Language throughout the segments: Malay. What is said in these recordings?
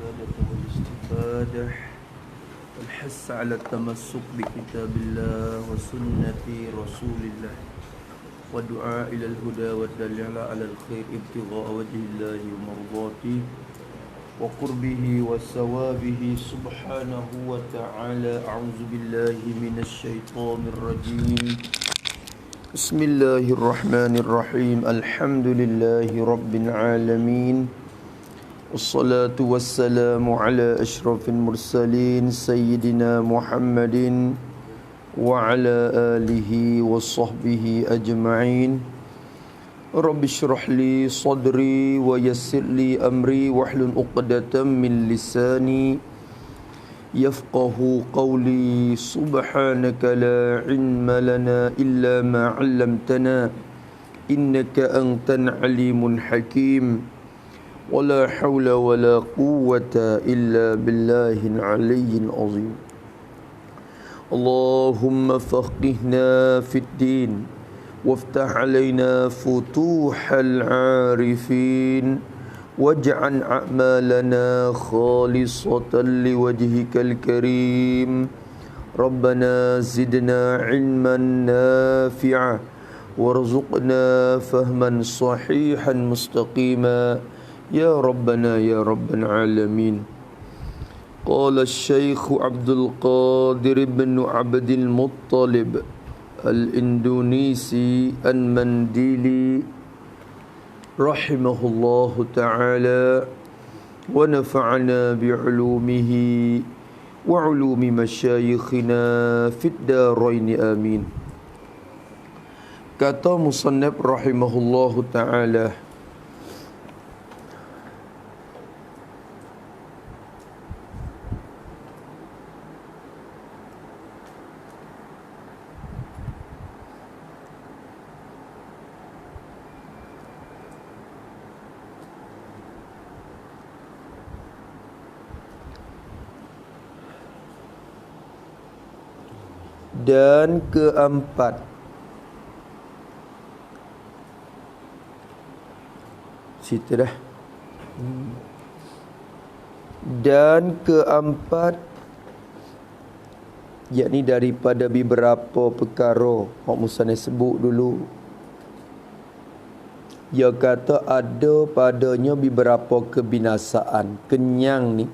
الإفادة والاستفادة والحث على التمسك بكتاب الله وسنة رسول الله والدعاء إلى الهدى والدليل على الخير ابتغاء وجه الله ومرضاته وقربه وثوابه سبحانه وتعالى. أعوذ بالله من الشيطان الرجيم. بسم الله الرحمن الرحيم. الحمد لله رب العالمين والصلاة والسلام على أشرف المرسلين سيدنا محمد وعلى آله وصحبه أجمعين. رب اشرح لي صدري ويسر لي أمري واحلل عقدة من لساني يفقه قولي. سبحانك لا علم لنا إلا ما علمتنا إنك أنت العليم الحكيم ولا حول ولا قوة إلا بالله العلي العظيم. اللهم فقهنا في الدين وافتح علينا فتوح العارفين واجعل أعمالنا خالصة لوجهك الكريم. ربنا زدنا علما نافعا وارزقنا فهما صحيحا مستقيما يا ربنا يا رب العالمين. قال الشيخ عبد القادر بن عبد المطلب الإندونيسي المنديلي رحمه الله تعالى ونفعنا بعلومه وعلوم مشايخنا في الدارين آمين. Kata musannaf rahimahullahu ta'ala, dan keempat, situ dah. Dan keempat, yakni daripada beberapa perkara Mak Musannif sebut dulu. Dia kata ada padanya beberapa kebinasaan. Kenyang ni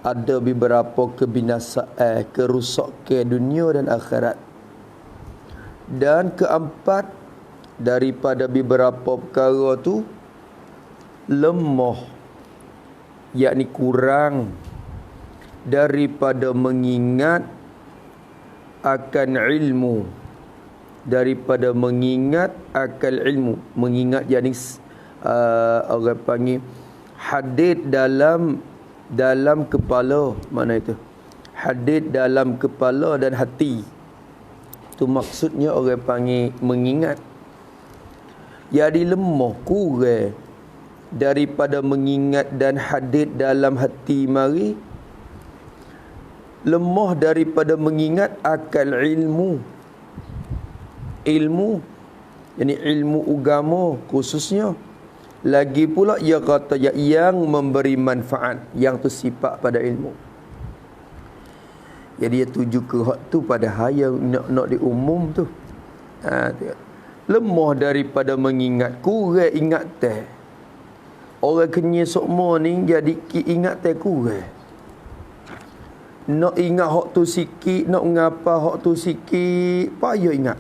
ada beberapa kebinasaan, kerusakan dunia dan akhirat. Dan keempat, daripada beberapa perkara tu lemah, yakni kurang daripada mengingat akan ilmu, daripada mengingat akan ilmu. Mengingat yakni orang panggil hadid dalam kepala. Mana itu? Hadid dalam kepala dan hati. Itu maksudnya orang panggil mengingat. Jadi lemah, kurang daripada mengingat dan hadid dalam hati mari. Lemah daripada mengingat akal ilmu. Ilmu, yani ilmu agama khususnya. Lagi pula ia kata yang memberi manfaat, yang tu sifat pada ilmu. Jadi dia tuju ke hak tu pada hal yang nak diumum tu. Lemah daripada mengingat, kurang ingatan. Orang kenyai sokmo ni jadi ingatan kurang. Nak ingat hak tu sikit, nak ngapa hak tu sikit, payah ingat.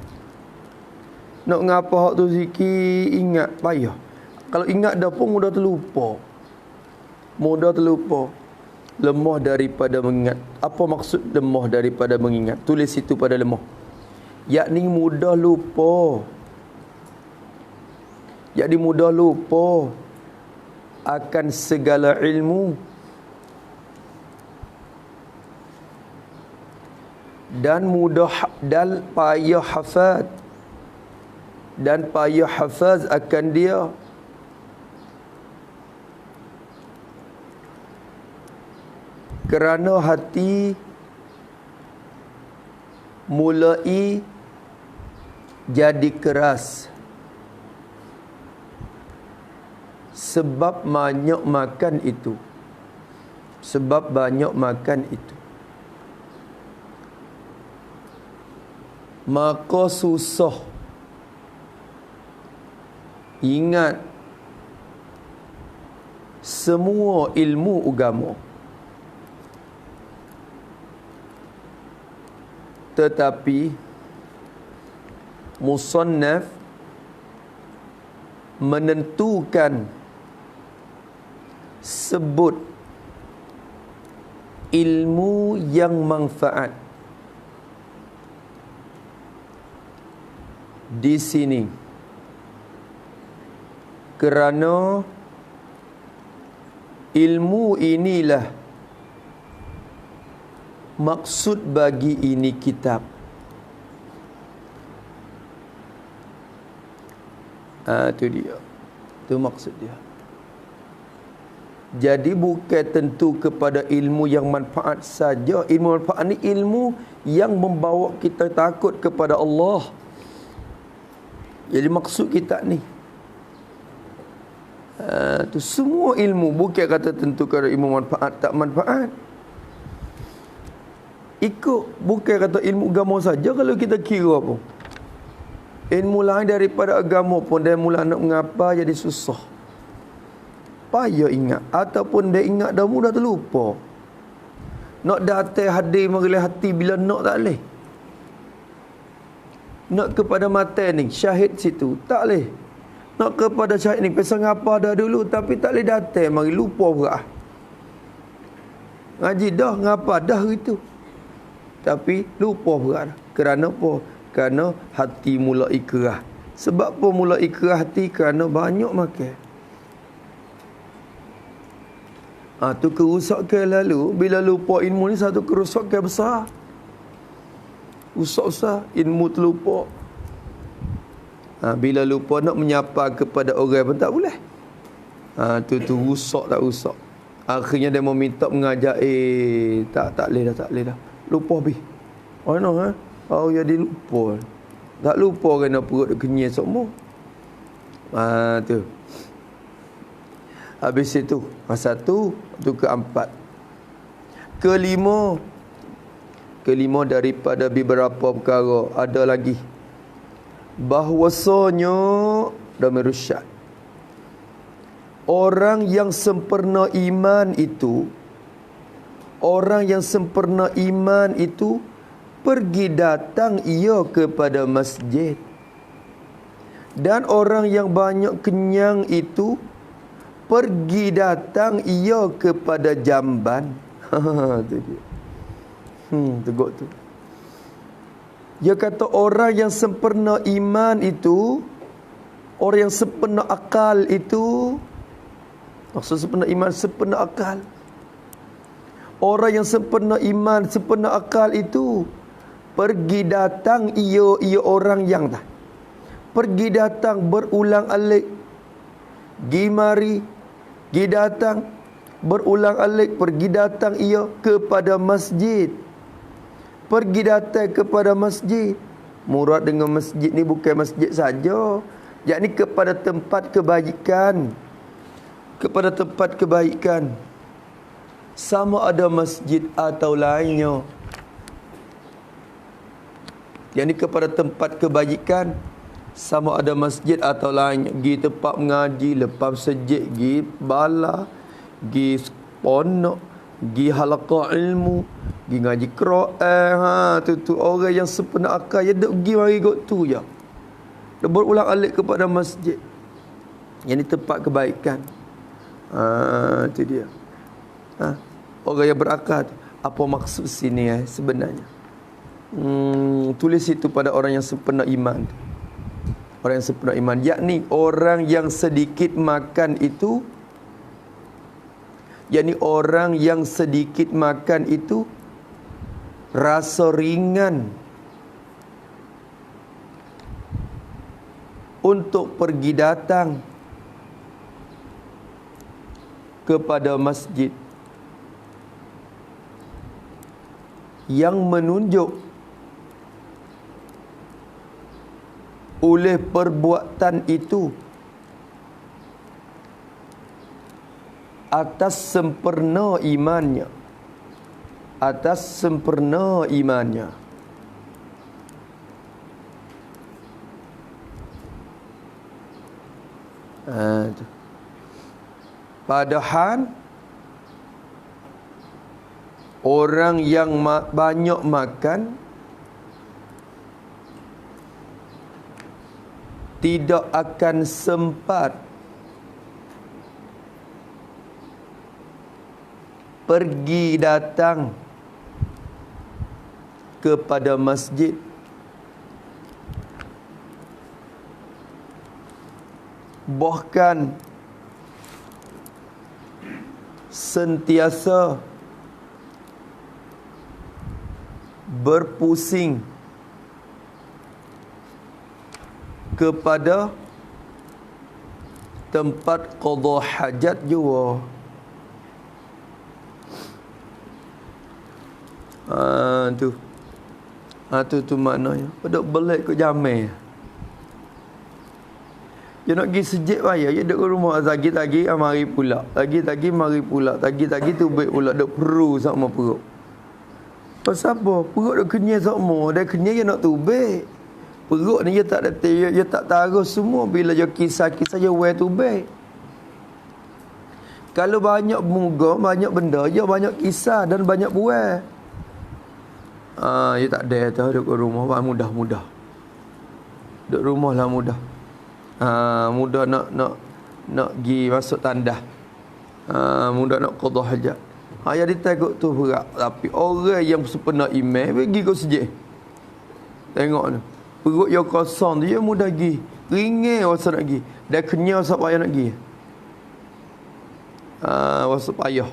Nak ngapa hak tu sikit, ingat payah. Kalau ingat dah pun mudah terlupa. Mudah terlupa. Lemah daripada mengingat. Apa maksud lemah daripada mengingat? Tulis itu pada lemah. Yakni mudah lupa. Yakni mudah lupa akan segala ilmu. Dan mudah dan payah hafaz. Dan payah hafaz akan dia. Kerana hati mulai jadi keras sebab banyak makan itu. Sebab banyak makan itu. Maka susah ingat semua ilmu agama. Tetapi musannaf menentukan sebut ilmu yang manfaat di sini kerana ilmu inilah maksud bagi ini kitab. Itu dia. Itu maksud dia. Jadi bukan tentu kepada ilmu yang manfaat saja. Ilmu manfaat ni ilmu yang membawa kita takut kepada Allah. Jadi maksud kita ni. Tu semua ilmu, bukan kata tentu kerana ilmu manfaat tak manfaat. Ikut, bukan kata ilmu agama saja kalau kita kira pun. Ilmu lain daripada agama pun dia mula nak mengapa jadi susah. Payah ingat. Ataupun dia ingat dah mudah terlupa. Nak datang hadir marilah hati bila nak tak boleh. Nak kepada mata ni, syahid situ, tak boleh. Nak kepada syahid ni, pesan apa dah dulu, tapi tak boleh datang, mari lupa berah. Ngaji dah, ngapa dah itu. Tapi lupa berah. Kerana apa? Kerana hati mula ikrah. Sebab apa mula ikrah hati? Kerana banyak makan. Tu kerusakan lalu. Bila lupa ilmu ni satu kerusakan besar. Usah-usah ilmu terlupa. Bila lupa nak menyapa kepada orang pun tak boleh. Tu rusak tak rusak. Akhirnya dia meminta mengajar. Tak boleh dah. Lupa habis. Mana jadi lupa. Tak lupa kerana perut dia kenyal semua. Tu. Habis itu. Satu. Tu keempat. Kelima daripada beberapa perkara. Ada lagi. Bahwasanya Damai Rusyad, orang yang sempurna iman itu pergi datang ia kepada masjid. Dan orang yang banyak kenyang itu pergi datang ia kepada jamban. Itu dia. Tegak tu. Dia kata orang yang sempurna iman itu, orang yang sempurna akal itu, maksud sempurna iman, sempurna akal. Orang yang sempurna iman, sempurna akal itu pergi datang ia orang yang dah pergi datang berulang alik, gi mari, gi datang, berulang alik, pergi datang ia kepada masjid. Pergi datang kepada masjid. Murad dengan masjid ni bukan masjid saja, yakni kepada tempat kebaikan. Kepada tempat kebaikan. Sama ada masjid atau lainnya. Yakni kepada tempat kebaikan, sama ada masjid atau lainnya. Gi tempat mengaji, lepas masjid, gi bala, gi pondok, gi halaqah ilmu, gi ngaji Quran. Tu orang yang sempurna akal, dia duk gi mari kot tu je. Dia berulang alik kepada masjid. Yang ni tempat kebaikan. Itu dia. Orang yang berakal. Apa maksud sini sebenarnya? Tulis itu pada orang yang sempurna iman. Orang yang sempurna iman, yakni orang yang sedikit makan itu, yakni orang yang sedikit makan itu rasa ringan untuk pergi datang kepada masjid, yang menunjuk oleh perbuatan itu atas sempurna imannya. Atas sempurna imannya. Padahal orang yang banyak makan tidak akan sempat pergi datang kepada masjid. Bahkan sentiasa berpusing kepada tempat qada hajat jua. Tu maknanya pada belik ke jamai. Dia nak pergi sejid raya, dia duduk rumah lagi mari pula. Lagi mari pula. Lagi tu baik pula duk peru sama perut. Pasal apa? Perut duk kenyai sama, dia kenyai dia nak tubik. Perut ni dia tak ada dia tak taruh semua bila dia kisah-kisah dia wear tubik. Kalau banyak muga, banyak benda, dia banyak kisah dan banyak buah. Dia tak ada tahu duduk rumah mudah-mudah. Duduk rumah lah mudah. Mudah nak pergi masuk tandas. Mudah nak qada hajat. Yang ditakut tu berat. Tapi orang yang sempurna iman pergi ke sejid. Tengok tu. Perut yang kosong tu dia mudah pergi. Ringin rasa nak pergi. Dah kenyang rasa payah nak pergi. Rasa payah.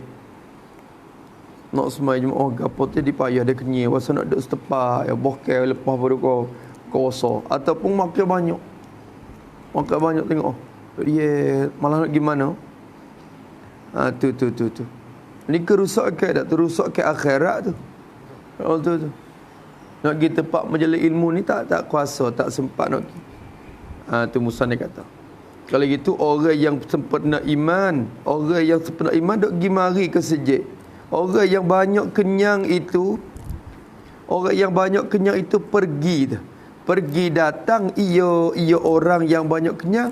Nak semai jemaah gapo tu dipayah dia kenyang. Rasa nak duduk setepak. Ya bokeh lepas pada kau rasa. Ataupun makan banyak. Makan banyak tengok. Dia malah nak gimana? Tu. Ni kerusakan tak terusakkan akhirat tu. Oh tu. Nak pergi tempat majlis ilmu ni tak kuasa, tak sempat nak pergi. Tu Musannif kata. Kalau gitu orang yang sempurna iman, duk pergi mari ke sejid. Orang yang banyak kenyang itu pergi dah. Pergi datang ia orang yang banyak kenyang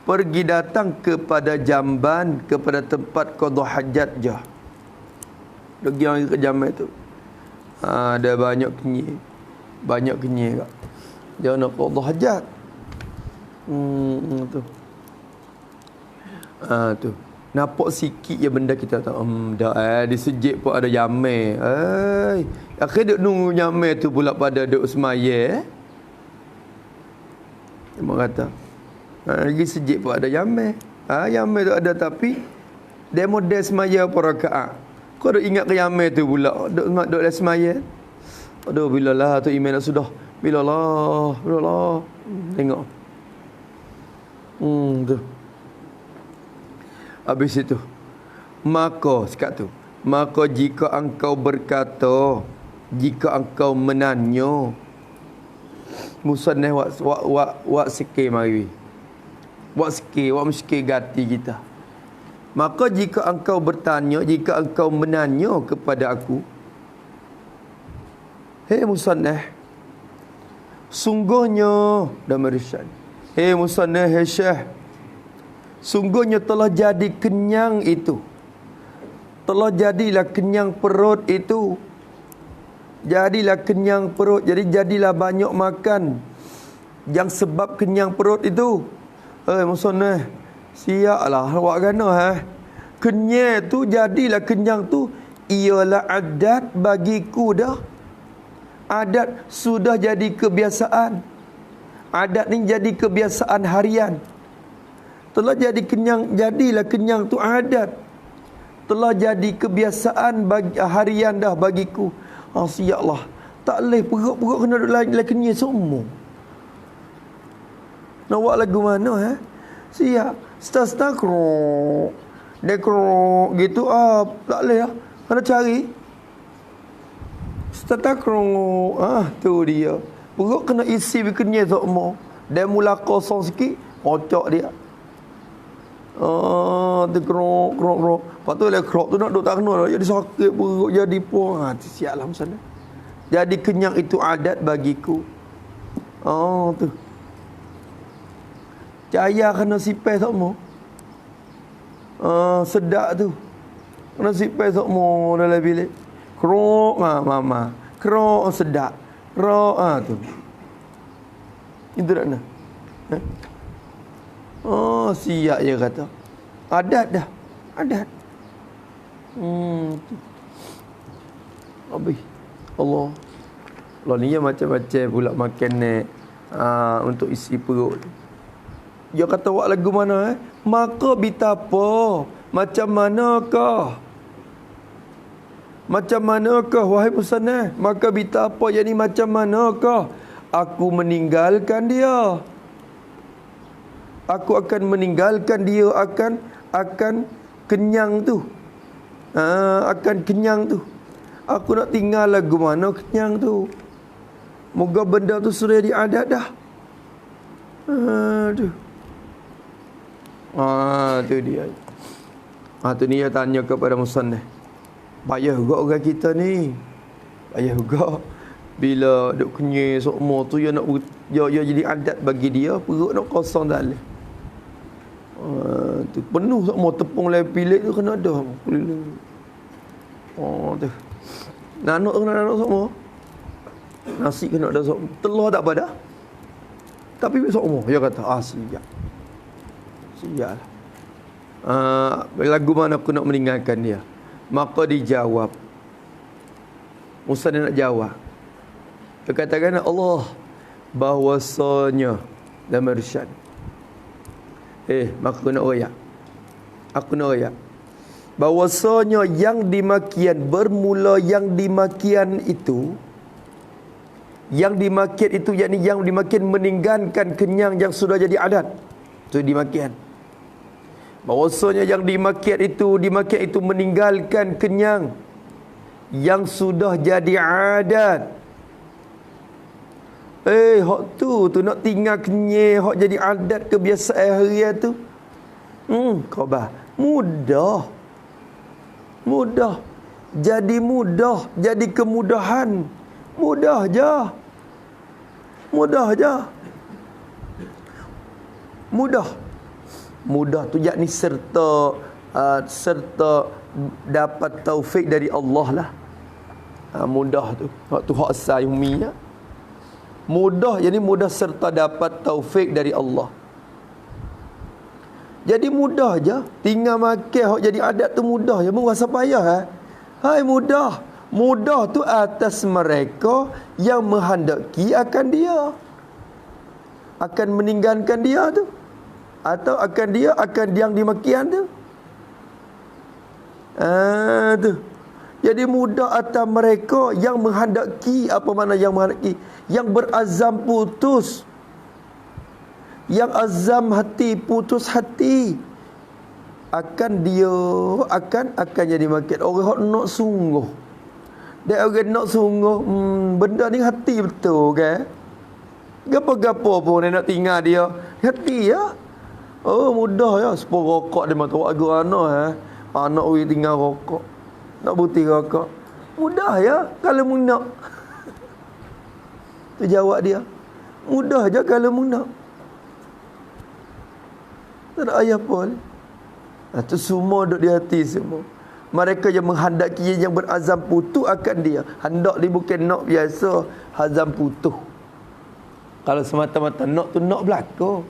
pergi datang kepada jamban, kepada tempat qada hajat je. Pergi mari ke jamban tu. Ada banyak kenyang kak. Dia nak qada hajat. Tu. Tu. Nampak sikit je benda kita tahu. Dah di sejid pun ada jamai. Akhir duk nunggu jamai tu pula pada duk semaya. Dia kata. Lagi sejid pun ada jamai. Jamai tu ada tapi dia model semaya apa rakaat. Kau duk ingat ke jamai tu pula. Duk semaya. Aduh bilalah tu email dah sudah. Bilalah. Tengok. Tu. Habis itu maka jika engkau berkata, jika engkau menanya, Musannif wak sikit mari. Wak mesti gati kita. Maka jika engkau bertanya, jika engkau menanya kepada aku, hei Musannif, sungguhnya dan Irsyad. Hei Musannif, hei Syekh, sungguhnya telah jadi kenyang itu. Telah jadilah kenyang perut itu. Jadilah kenyang perut. Jadi jadilah banyak makan. Yang sebab kenyang perut itu. Musannif, siaplah awak kena kenyang tu, jadilah kenyang tu ialah adat bagiku dah. Adat sudah jadi kebiasaan. Adat ni jadi kebiasaan harian. Telah jadi kenyang, jadilah kenyang tu adat. Telah jadi kebiasaan bagi harian dah bagiku. Siaplah. Tak boleh perut kena duduk lagi kenyang semua. Nak buat lagu mana Siap. Star krok. Dekrok gitu tak boleh kena cari. Star krok. Tu dia. Perut kena isi kenyang semua. Dia mula kosong sikit, kocok dia. Tu krok. Lepas tu lah krok tu nak duduk tak kena. Jadi sakit perut, jadi pun. Siaplah macam mana. Jadi kenyang itu adat bagiku. Tu. Cahaya kena sipai semua. Sedap tu. Kena sipai semua dalam bilik. Krok, mama. Krok, sedap. Krok, tu. Itu tak nak. Siap je kata. Adat dah. Adat. Habis. Allah ni macam-macam pula makan ni untuk isi perut. Dia kata buat lagu mana maka bitapa macam manakah wahai pesanah, maka bitapa yani macam manakah aku meninggalkan dia, aku akan meninggalkan dia, akan kenyang tu, akan kenyang tu. Aku nak tinggal lagu mana kenyang tu. Moga benda tu sudah diadat dah. Aduh. Tu dia. Tu ni dia tanya kepada musannaf. Payah juga orang kita ni. Payah juga. Bila duk kenyang sokmo tu dia nak dia jadi adat bagi dia, perut nak kosong dalam. Tu penuh sokmo tepung lai pilik tu kena ada. Tu. Nanok kena nanok semua. Nasi kena ada semua. Telur tak pada. Tapi semua. Dia kata, siap. Siap lah. Lagu mana aku nak meninggalkan dia. Maka dijawab. Musa dia nak jawab. Dia katakan, Allah bahwasanya dalam irsyad. Maka aku nak rayak. Aku nak rayak. Bahwasanya yang dimakian, bermula yang dimakian itu, yakni yang dimakian meninggalkan kenyang yang sudah jadi adat. Itu dimakian. Bahwasanya yang dimakian itu meninggalkan kenyang yang sudah jadi adat. Hak tu nak tinggal kenyang, hak jadi adat kebiasaan harian tu. Khabar. Mudah. Jadi mudah. Jadi kemudahan. Mudah je. Mudah tu yakni serta dapat taufik dari Allah lah. Mudah tu. Waktu hak asal uminya. Mudah yakni mudah serta dapat taufik dari Allah. Jadi mudah je. Tinggal makan hak jadi adat tu mudah je. Merasa payah Hai mudah. Mudah tu atas mereka yang menghendaki akan dia. Akan meninggalkan dia tu. Atau akan yang dimakian tu. Tu. Jadi mudah atas mereka yang menghendaki. Apa makna yang menghendaki? Yang berazam putus. Yang azam hati, putus hati. Akan dia akan jadi makin orang nak sungguh. Dia orang nak sungguh, benda ni hati betul kan? Gapo-gapo pun nak tinggal dia. Hati ya. Mudah ya. Sepuluh rokok dia mata wagu anak anak we tinggal rokok. Nak putih rokok. Mudah ya kalau mu nak. Tu jawab dia. Mudah je kalau mu nak. Tak ada ayah pun. Itu semua duduk di hati semua. Mereka yang menghendaki, yang berazam putus akan dia. Hendak dia bukan nak biasa, azam putus. Kalau semata-mata nak tu nak belaka.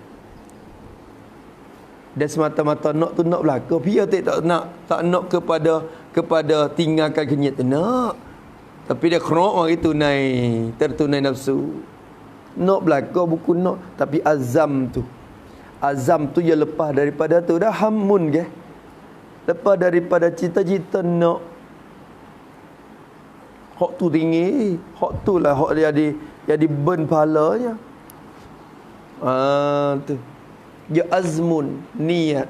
Dan semata-mata nak tu nak belaka. Dia tak nak kepada tinggalkan kenyat tu nak. Tapi dia kerok mari tertunai nafsu. Nak belaka buku nak, tapi azam tu dia lepas daripada tu dah hamun ke. Lepas daripada cita-cita nak. Hak tu tinggi, hak tu lah hak dia jadi burn palanya. Tu. Ya azmun, niat.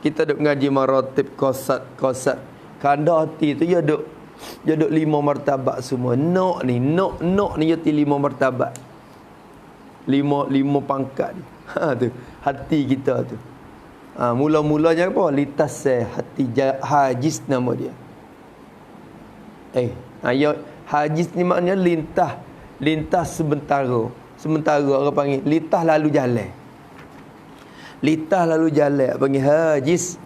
Kita duk ngaji maratib qasad. Kanda hati tu dia duk 5 martabat semua. Nak ni jadi 5 martabat. 5 pangkat ni. Tu hati kita tu. Mula-mulanya apa? Litas hati hajiz nama dia. Hajiz ni maknanya lintas sementara. Sementara orang panggil litas lalu jalan. Litas lalu jalan panggil hajiz.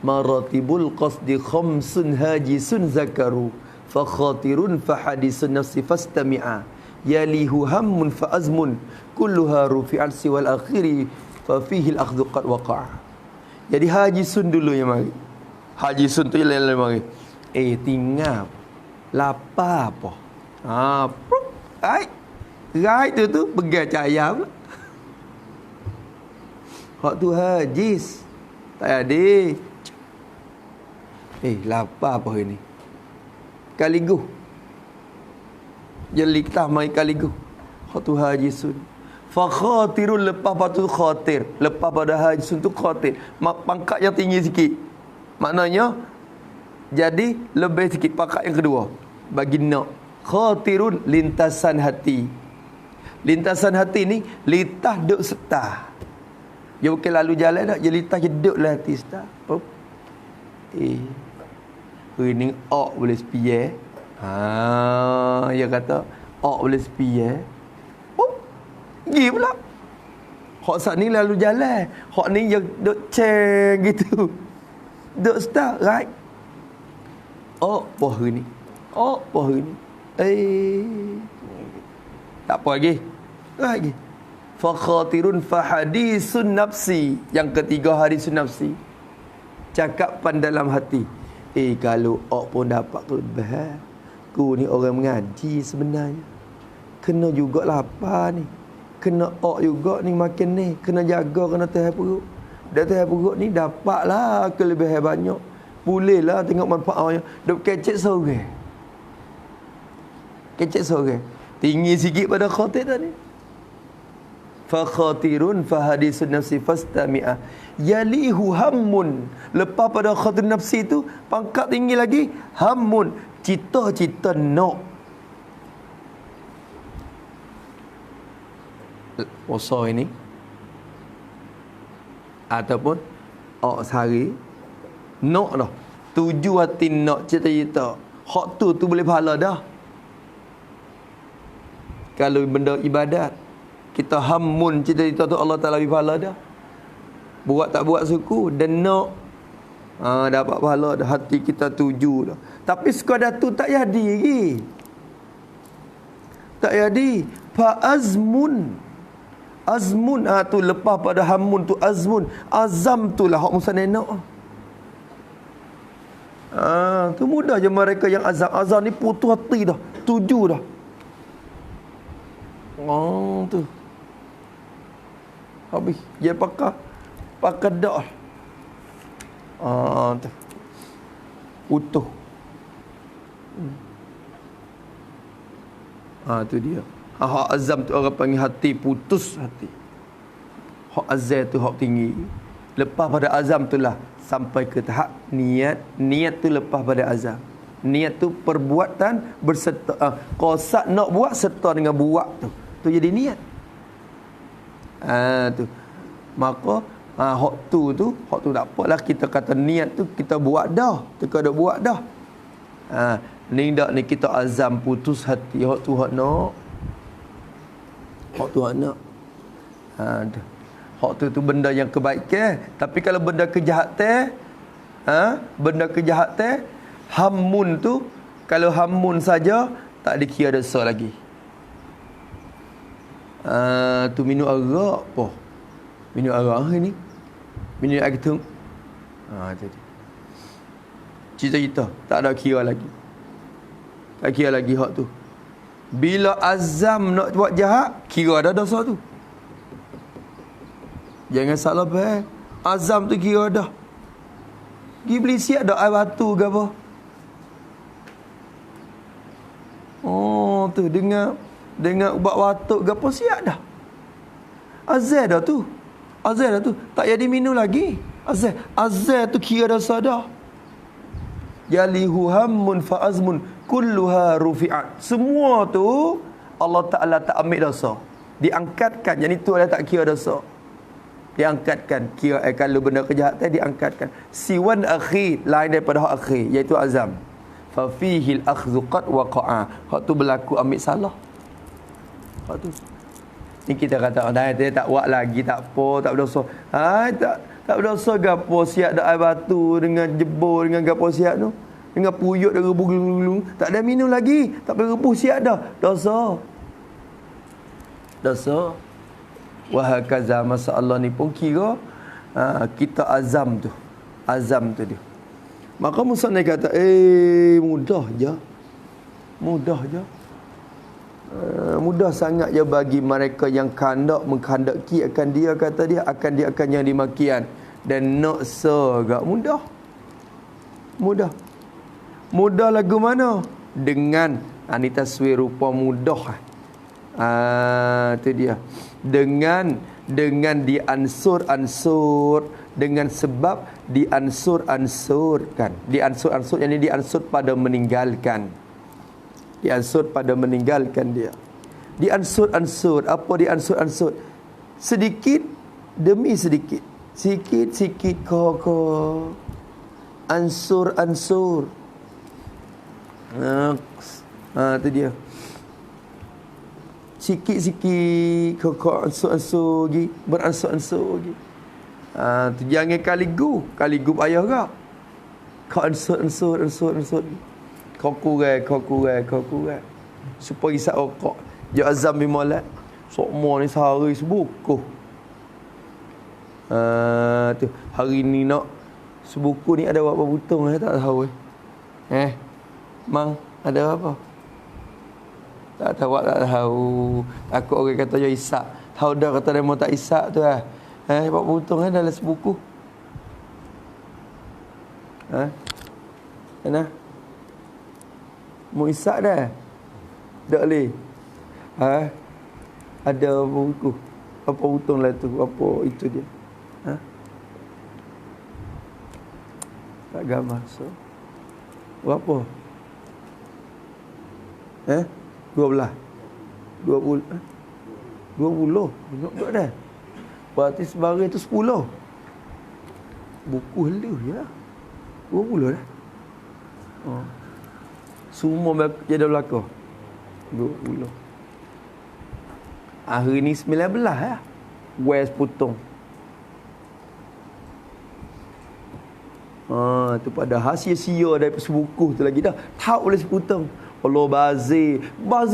Maratibul qasdi khamsun hajisun zakaru fa khatirun fa hadisun nafsi fastami'a yalihu hammun fa azmun kulluha rufi'at siwal akhiri fa fihi al-akhdhu qad waqa'a. Jadi hajisun dulu yang mari. Hajisun tu yang mari. Tinggal lapar apa? Right tu pegang cahaya pula. Hak tu hajiz. Tak ada. Lapar apa hari ni? Kaligu. Jeli kita mai kaligu. Hak tu hajisun. Fa khatirun, lepas patu khatir. Lepas pada hajisun tu khatir. Pangkat yang tinggi sikit. Maknanya jadi lebih sikit pangkat yang kedua. Bagi nak. Khatirun, lintasan hati. Lintasan hati ni litas duk setah. Dia bukan lalu jalan dah, dia litas je duk lah hati setah. Ini ok boleh sepiye. Dia kata ok boleh sepiye. Pergi pula. Hak sat ni lalu jalan. Hak ni yang duk ceng gitu. Duk setah, right? Ok apa hari ni? Ok apa hari ni? Tak apa lagi. Fa khatirun fa hadisun nafsi. Yang ketiga hadisun nafsi. Cakapan dalam hati. Kalau ok pun dapat kelebihan. Ku ni orang mengaji sebenarnya. Kena juga lapar ni. Kena ok juga ni makan ni. Kena jaga, kena tahan perut. Dah tahan perut ni dapatlah kelebihan banyak. Bolehlah tengok manfaatnya. Duk kecek sore. Kecek sore. Tinggi sikit pada khatir tadi. Fa khatirun fa hadisun nafsi fastami'a yalihu hammun. Lepas pada khatir nafsi tu pangkat tinggi lagi hammun, cita-cita nak. Puasa ini ataupun sehari nak dah. Tuju hati nak cita-cita. Hak tu boleh pahala dah. Kalau benda ibadat, kita hammun cita-cita tu Allah Ta'ala beri pahala dah. Buat tak buat suku dan nak dapat pahala dah. Hati kita tuju dah. Tapi sekadar tu tak jadi lagi. Tak jadi. Fa azmun. Azmun tu lepas pada hammun tu azmun. Azam tu lah hak musa nenak. Tu mudah je mereka yang azam. Azam ni putus hati dah. Tuju dah. Tu. Habis. Dia pakai dah. Tu. Utuh. Tu dia. Hak azam tu orang panggil hati putus hati. Hak azam tu hak tinggi. Lepas pada azam tu lah sampai ke tahap niat. Niat tu lepas pada azam. Niat tu perbuatan berserta. Qasak nak buat serta dengan buat tu. Tu jadi niat. Tu. Maka hak tu tak apalah kita kata niat tu kita buat dah. Kita dah buat dah. Ni dak ni kita azam putus hati hak tu hak nak. Hak tu hak nak. Hak tu benda yang kebaikan. Tapi kalau benda kejahatan, benda kejahatan, hammun tu kalau hammun saja tak dikira dosa lagi. Tu minum arak apa? Minum arak ni. Minum air ketung. Jadi. Cita-cita tak ada kira lagi. Tak kira lagi hak tu. Bila azam nak buat jahat, kira ada dosa tu. Jangan salah faham. Azam tu kira dah. Pergi beli siap dah air batu ke apa? Tu dengan ubat batuk ke apa siap dah. Azam dah tu. Azam dah tu. Tak jadi minum lagi. Azam tu kira dosa dah. Yalihu hammun fa azmun kulluha rufi'at. Semua tu Allah Ta'ala tak ambil dosa. Diangkatkan. Yang itu adalah tak kira dosa. Diangkatkan. Kira kalau benda kejahatan diangkatkan. Siwan akhir, lain daripada hak akhir, iaitu azam. Fa fihi al-akhdhu qad waqa'a. Hak tu berlaku ambil salah. Hak tu. Ni kita kata dah tak buat lagi, tak apa, tak berdosa. Tak berdosa gapo siap dak air batu dengan jebur dengan gapo siap tu. Dengan puyuk dah rebuh. Tak ada minum lagi, tak boleh rebuh siap dah. Dosa. Wa hakaza masallah ni pun kira kita azam tu dia. Maka musannif kata mudah je. Mudah sangat je bagi mereka yang menghendaki akan dia, kata dia akan yang dimakian dan nak segak mudah lagu mana dengan ni taswir rupa mudah tu dia dengan diansur dengan sebab diansur-ansurkan yang ini diansur pada meninggalkan dia. Diansur-ansur. Apa diansur-ansur? Sedikit demi sedikit. Sikit-sikit kau. Ansur-ansur. Tu dia. Sikit-sikit kau ansur-ansur lagi. Beransur-ansur lagi. Tu jangan kaligu payah ke? Kau ansur-ansur. Kau kurang. Supaya isap rokok. Ya azam bimalat. Sokmo ni sehari sebuku. Tu hari ni nak sebuku ni ada berapa butang tak tahu. Mang ada apa? Tak tahu. Aku orang kata je isap. Tahu dah kata dia mau tak isap tu berapa butang dalam sebuku. Mana? Mau isap dah. Tak boleh. Ada buku. Apa hutang lah tu? Apa itu dia? Tak gambar. So. Berapa? 12. 20. 20. Banyak tak dah? Berarti sebagai tu 10. Buku helu ya. 20 dah. Semua jadi belakang 20. Hari ni 19 West Putong. Tu pada hasil sia dari sebuku tu lagi dah. Tak boleh seputong. Allah bazir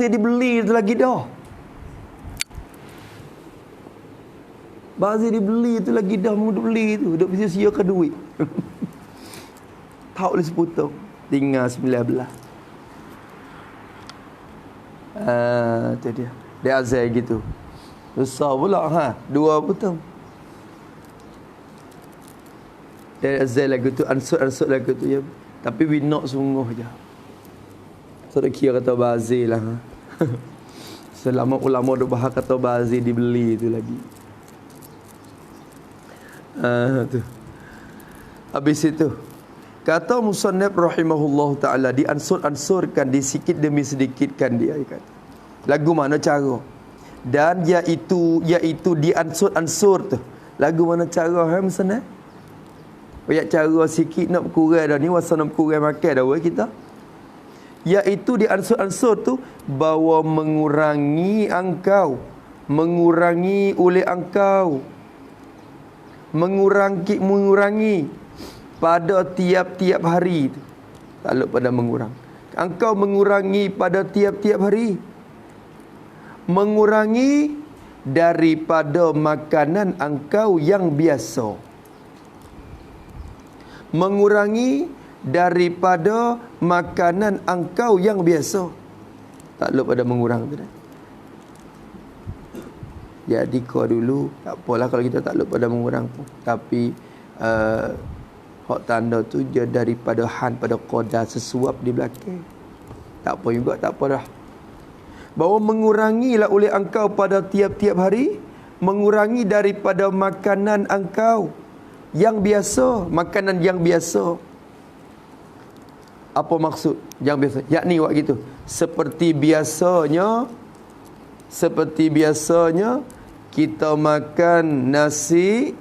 dibeli tu lagi dah. Bazir dibeli tu lagi dah. Mu beli tu. Duk sia ke duit. Tak boleh seputong. Tinggal 19. Tu dia. Dia azai gitu. Besar pula 2 butang. Dia azai lagu tu, ansur lagu tu ya. Tapi we not sungguh je. So dia kira kata bazir lah. Selama ulama duk bahas kata bazir dibeli tu lagi. Tu. Habis itu kata musannif rahimahullah ta'ala, diansur-ansurkan, disikit demi sedikitkan dia kata. Lagu mana cara? Dan iaitu diansur-ansur tu. Lagu mana cara musannif? Banyak cara sikit nak berkurang dah ni, wasa nak berkurang makan dah kita. Iaitu diansur-ansur tu bahawa mengurangi oleh engkau. Mengurangi pada tiap-tiap hari tu. Takluk pada mengurang. Engkau mengurangi pada tiap-tiap hari. Mengurangi daripada makanan engkau yang biasa. Mengurangi daripada makanan engkau yang biasa. Takluk pada mengurang tu dah. Jadi kau dulu tak apalah kalau kita takluk pada mengurang pun. Tapi hak tanda tu dia daripada pada qadar sesuap di belakang. Tak apa juga, tak apa dah. Bahawa mengurangilah oleh engkau pada tiap-tiap hari, mengurangi daripada makanan engkau yang biasa, makanan yang biasa. Apa maksud yang biasa? Yakni buat gitu. Seperti biasanya Kita makan nasi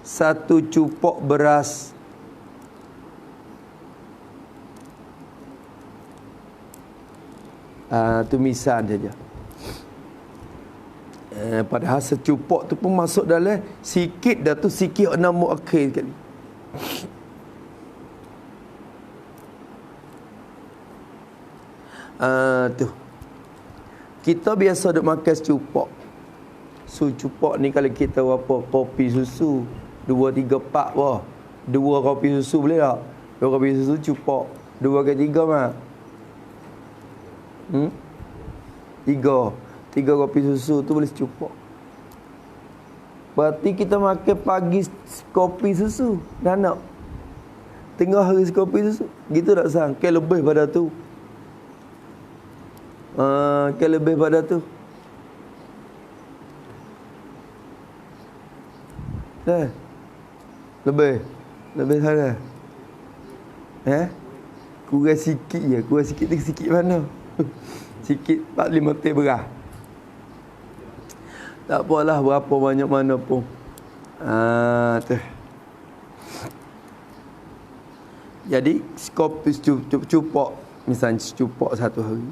1 cupok beras. Tu misal saja. Padahal secupok tu pun masuk dalam sikit dah tu, sikit nama akhir sekali. Tu. Kita biasa duk makan secupok. Secupok ni kalau kita apa, kopi susu 2, 3, 4 wah. 2 kopi susu boleh tak? 2 kopi susu cupok. 2 ke 3 mah? 3 kopi susu tu boleh secupok. Berarti kita makan pagi kopi susu. Nak tengah hari kopi susu. Gitu tak sang? Ke lebih pada tu. Ke lebih pada tu. Lebih sana. Kurang sikit je. Kurang sikit tu sikit mana? Sikit 4-5 teh beras. Tak apalah berapa banyak mana pun. Tu. Jadi kopi cupok, misalnya cupok satu hari.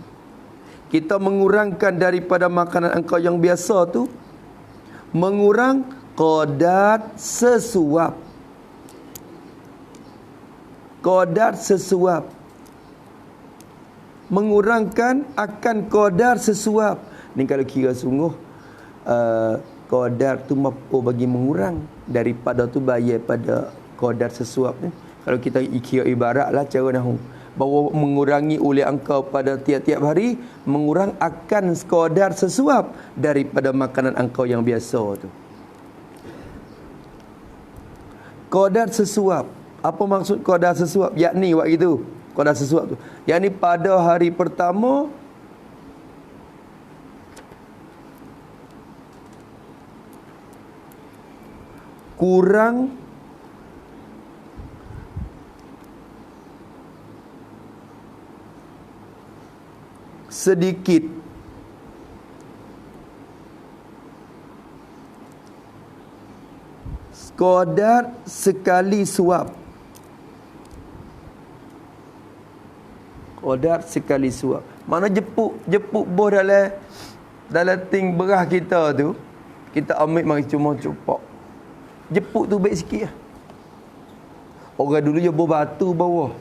Kita mengurangkan daripada makanan engkau yang biasa tu, mengurang qadar sesuap. Qadar sesuap. Mengurangkan akan qadar sesuap. Ni kalau kira sungguh qadar tu mampu bagi mengurang daripada tu bayar pada qadar sesuap ni. Kalau kita kira ibaratlah cara nahu, bahawa mengurangi oleh engkau pada tiap-tiap hari, mengurang akan qadar sesuap daripada makanan engkau yang biasa tu. Qadar sesuap. Apa maksud qadar sesuap? Yakni waktu itu qadar sesuap tu, yakni pada hari pertama kurang sedikit qadar sekali suap. Qadar sekali suap. Mana jepuk boh dalam ting beras kita tu, kita ambil mari cuma cupok. Jepuk tu baik sikit lah. Orang dulu je boh batu bawah.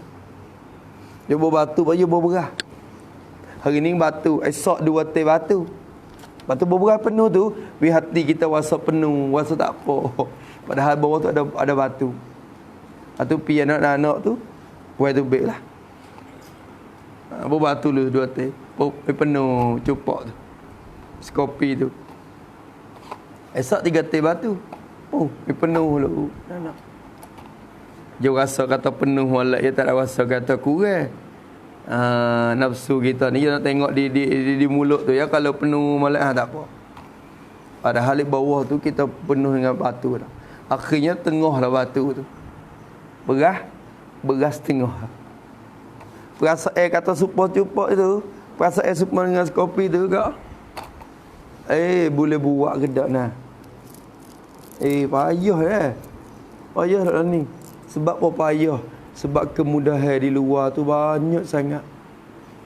Dia boh batu, dia boh beras. Hari ni batu, esok 2 teh batu. Batu boh beras penuh tu, we hati kita rasa penuh, rasa tak apa. Padahal bawah tu ada batu. Atau pi anak-anak tu, buat tu baik lah. Boh batu lu 2 teh. Penuh cupok tu. Kopi tu. Esok 3 teh batu. Penuh lu. Nak. Dia rasa kata penuh molek, dia tak ada rasa kata kurang. Nafsu kita ni kita nak tengok di mulut tu ya, kalau penuh molek tak apa. Padahal di bawah tu kita penuh dengan batu dah. Akhirnya tengah lah batu tu. Beras tengah. Perasaan kata supaya cupok itu, perasaan supaya dengan kopi tu kak. Boleh buat kedak nah. Payah Payah lah ni. Sebab apa payah? Sebab kemudahan di luar tu banyak sangat.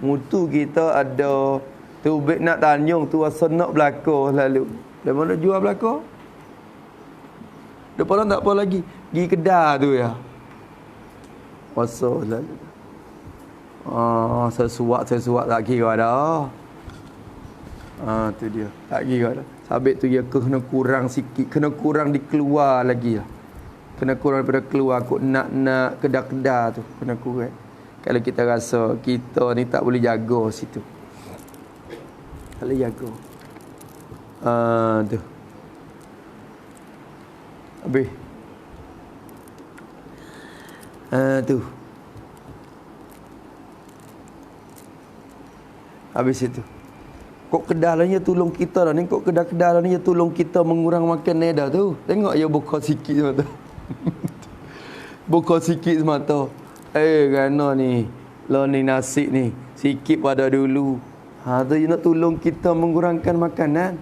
Mutu kita ada tubik nak tanyung tu rasa nak belakang lalu. Dari mana jual belakang? Depan tak apa lagi. Pergi kedai tu ya. Rasa lalu. Sesuap tak kira dah. Tu dia. Tak kira dah. Sabit tu dia kena kurang sikit, kena kurang dikeluar lagi lah. Kena kurang daripada keluar kok nak kedai-kedai tu kena kurang. Kalau kita rasa kita ni tak boleh jaga situ. Kalau jaga. Tu. Habis. Tu. Habis itu. Kok kedah lah ni tolong kita lah ni. Kok kedah-kedah lah ni tolong kita mengurang makan neda tu. Tengok ya buka sikit semata. Buka sikit semata. Kerana ni. Lo ni nasi ni. Sikit pada dulu. Tu you nak tolong kita mengurangkan makanan.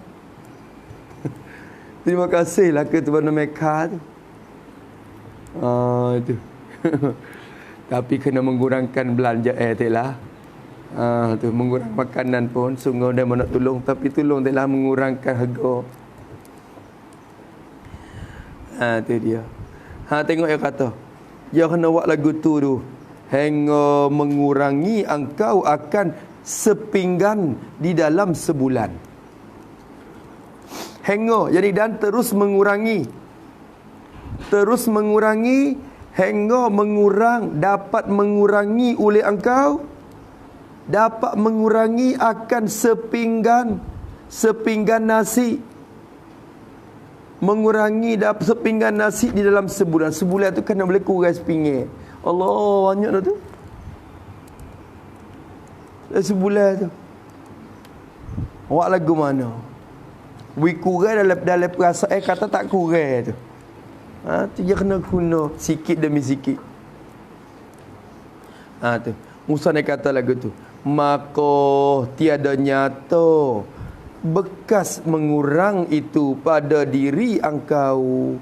Terima kasihlah ke Tuan Mekah tu. Itu. Tapi kena mengurangkan belanja telah. Tu mengurang makanan pun sungguh dia nak tolong, tapi tolong telah mengurangkan harga. Tu dia. Tengok yang kata. Dia kena buat lagu tu. Hingga mengurangi engkau akan sepinggan di dalam sebulan. Hingga, jadi dan terus mengurangi. Terus mengurangi hingga mengurang, dapat mengurangi oleh engkau, dapat mengurangi akan sepinggan nasi. Mengurangi dapat sepinggan nasi di dalam sebulan. Sebulan tu kena boleh kurang sepinggan. Allah, banyak dah tu. Sebulan tu. Awak lagu mana? Kurang dalam perasaan kata tak kurang tu. Tu dia kena guna sikit demi sikit. Tu. Musa ni kata lagu tu. Maka tiada nyata bekas mengurang itu pada diri engkau.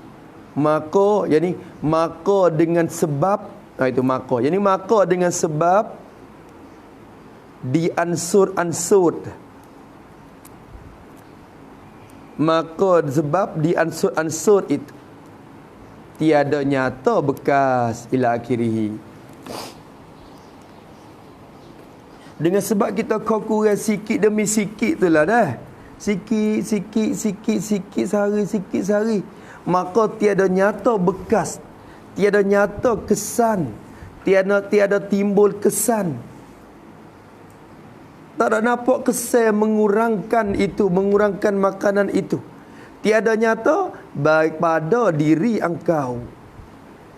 Maka, yani maka dengan sebab, itu maka. Yani maka dengan sebab diansur-ansur. Maka sebab diansur-ansur itu tiada nyata bekas ila akhirih. Dengan sebab kita kurang sikit demi sikit tu lah dah. Sikit sehari. Maka tiada nyata bekas, tiada nyata kesan, tiada timbul kesan. Tak ada nampak kesan mengurangkan itu, mengurangkan makanan itu. Tiada nyata baik pada diri engkau.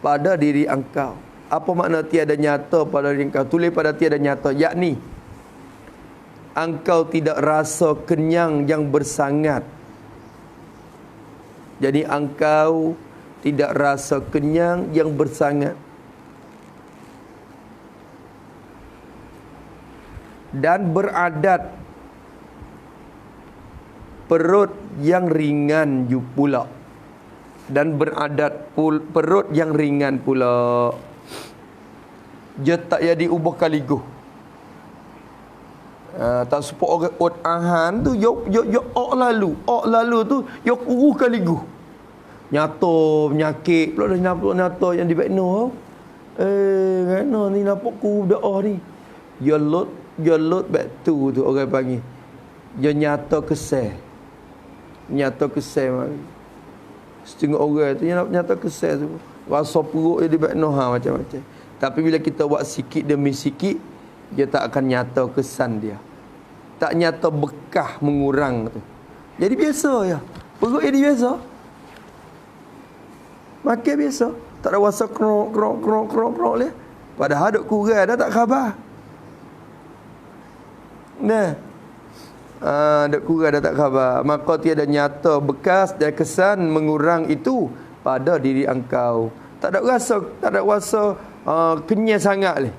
Pada diri engkau. Apa makna tiada nyata pada diri engkau? Tulis pada tiada nyata, yakni engkau tidak rasa kenyang yang bersangat. Jadi engkau tidak rasa kenyang yang bersangat. Dan beradat perut yang ringan pula. Dan beradat perut yang ringan pula. Dia tak jadi ubah kaligus. Tak support orang ot ahan tu yo ok lalu tu yo kaligus. Nyata penyakit pula dah nyata yang di bekno. Kena ni nampak ku doa ni. Yo lot back tu orang panggil. Yo nyata kesal. Nyata kesal. Setengah orang tu nyata kesal tu. Rasa perut dia di bekno macam-macam. Tapi bila kita buat sikit demi sikit, dia tak akan nyata kesan dia. Tak nyata bekah mengurang tu. Jadi biasa ya. Perut jadi biasa. Makan biasa. Tak ada rasa krok le. Padahal duk kurang dah tak khabar. Nah. Duk kurang dah tak khabar. Maka tiada nyata bekas dan kesan mengurang itu pada diri engkau. Tak ada rasa kenyang sangat le.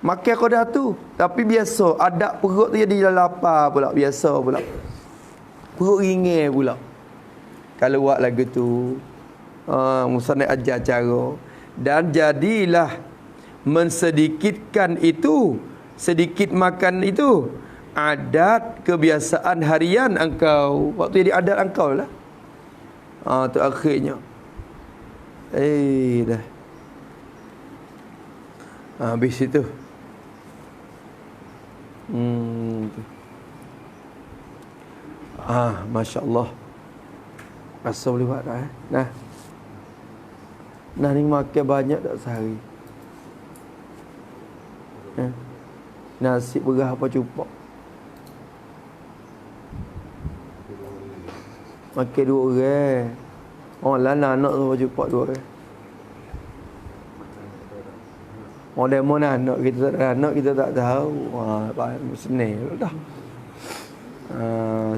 Makan kau dah tu. Tapi biasa. Adab perut tu jadi lapar pula. Biasa pula. Perut ringin pula. Kalau buat lagu tu. Musa nak ajar cara. Dan jadilah mensedikitkan itu. Sedikit makan itu. Adat kebiasaan harian engkau. Waktu jadi adat engkau lah. Tu akhirnya. Dah. Habis itu. Masya Allah. Rasa boleh buat dah. Nah ni makan banyak tak sehari. Nasi berah apa cupak. Makan 2 orang. Lah anak tu apa cupak 2 orang. Demo anak kita tak ada anak, kita tak tahu. Senang dah.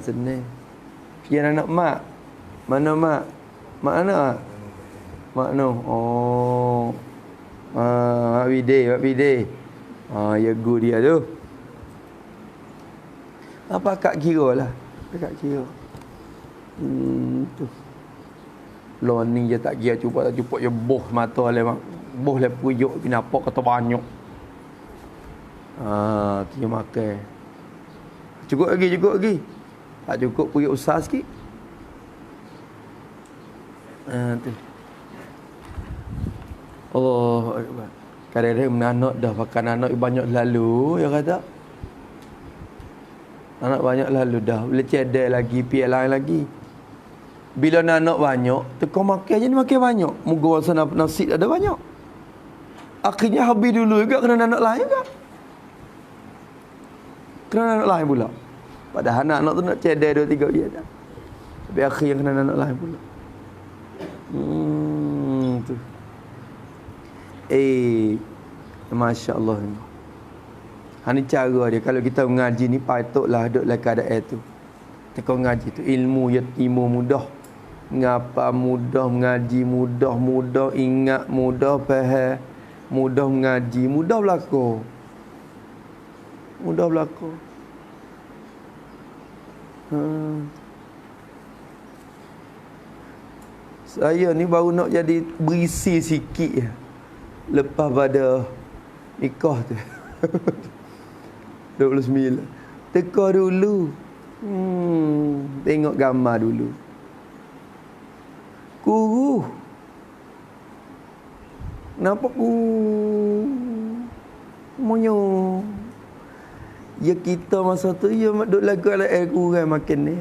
Senang. Pian anak mak. Mana mak? Mak anak? Mak no. Mak bide. Ya guru dia tu. Apa akak kira lah. Akak kira. Tu. Lo ni je tak kira cuba tak cuba je boh mata le mak. Boh le puyuk pinapak kata banyak. Dia makan. Cukup lagi. Tak cukup puyuk usah sikit. Tu. Allah Akbar. Kadang-kadang anak dah makan anak banyak lalu, ya kata. Anak banyak lalu dah. Boleh cedek lagi, piak lain lagi. Bila anak banyak, tekau makan je ni makan banyak. Moga rasa nasi ada banyak. Akhirnya habis dulu juga kena anak lain juga. Kena anak lain pula. Padahal anak tu nak cedek 2-3 dia dah. Tapi akhirnya kena anak lain pula. Tu. Masya Allah. Ini cara dia. Kalau kita mengaji ni patutlah duduk keadaan tu. Kita mengaji tu ilmu yatimu mudah. Ngapa mudah mengaji, mudah ingat, mudah faham, mudah mengaji, mudah berlaku. Saya ni baru nak jadi berisi sikit ya. Lepas pada nikah tu 29. Teka dulu. Tengok gambar dulu. Guru. Kenapa monyo? Ya kita masa tu ya duk lagu ala air kurang makan ni.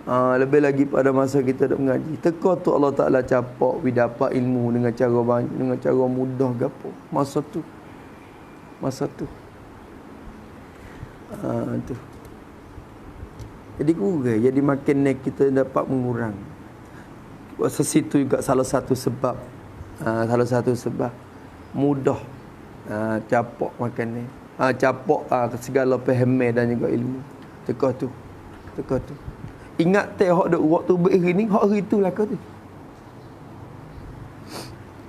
Lebih lagi pada masa kita duk mengaji. Teka tu Allah Taala capak we dapat ilmu dengan cara mudah gapo. Masa tu. Tu. Jadi kurang. Jadi makin naik kita dapat mengurang. Puasa situ juga salah satu sebab. Mudah. Capak makan ni. Capak segala paham dan juga ilmu. Teka tu. Ingat hak duk waktu beri ni, hak hari tu lah kau tu.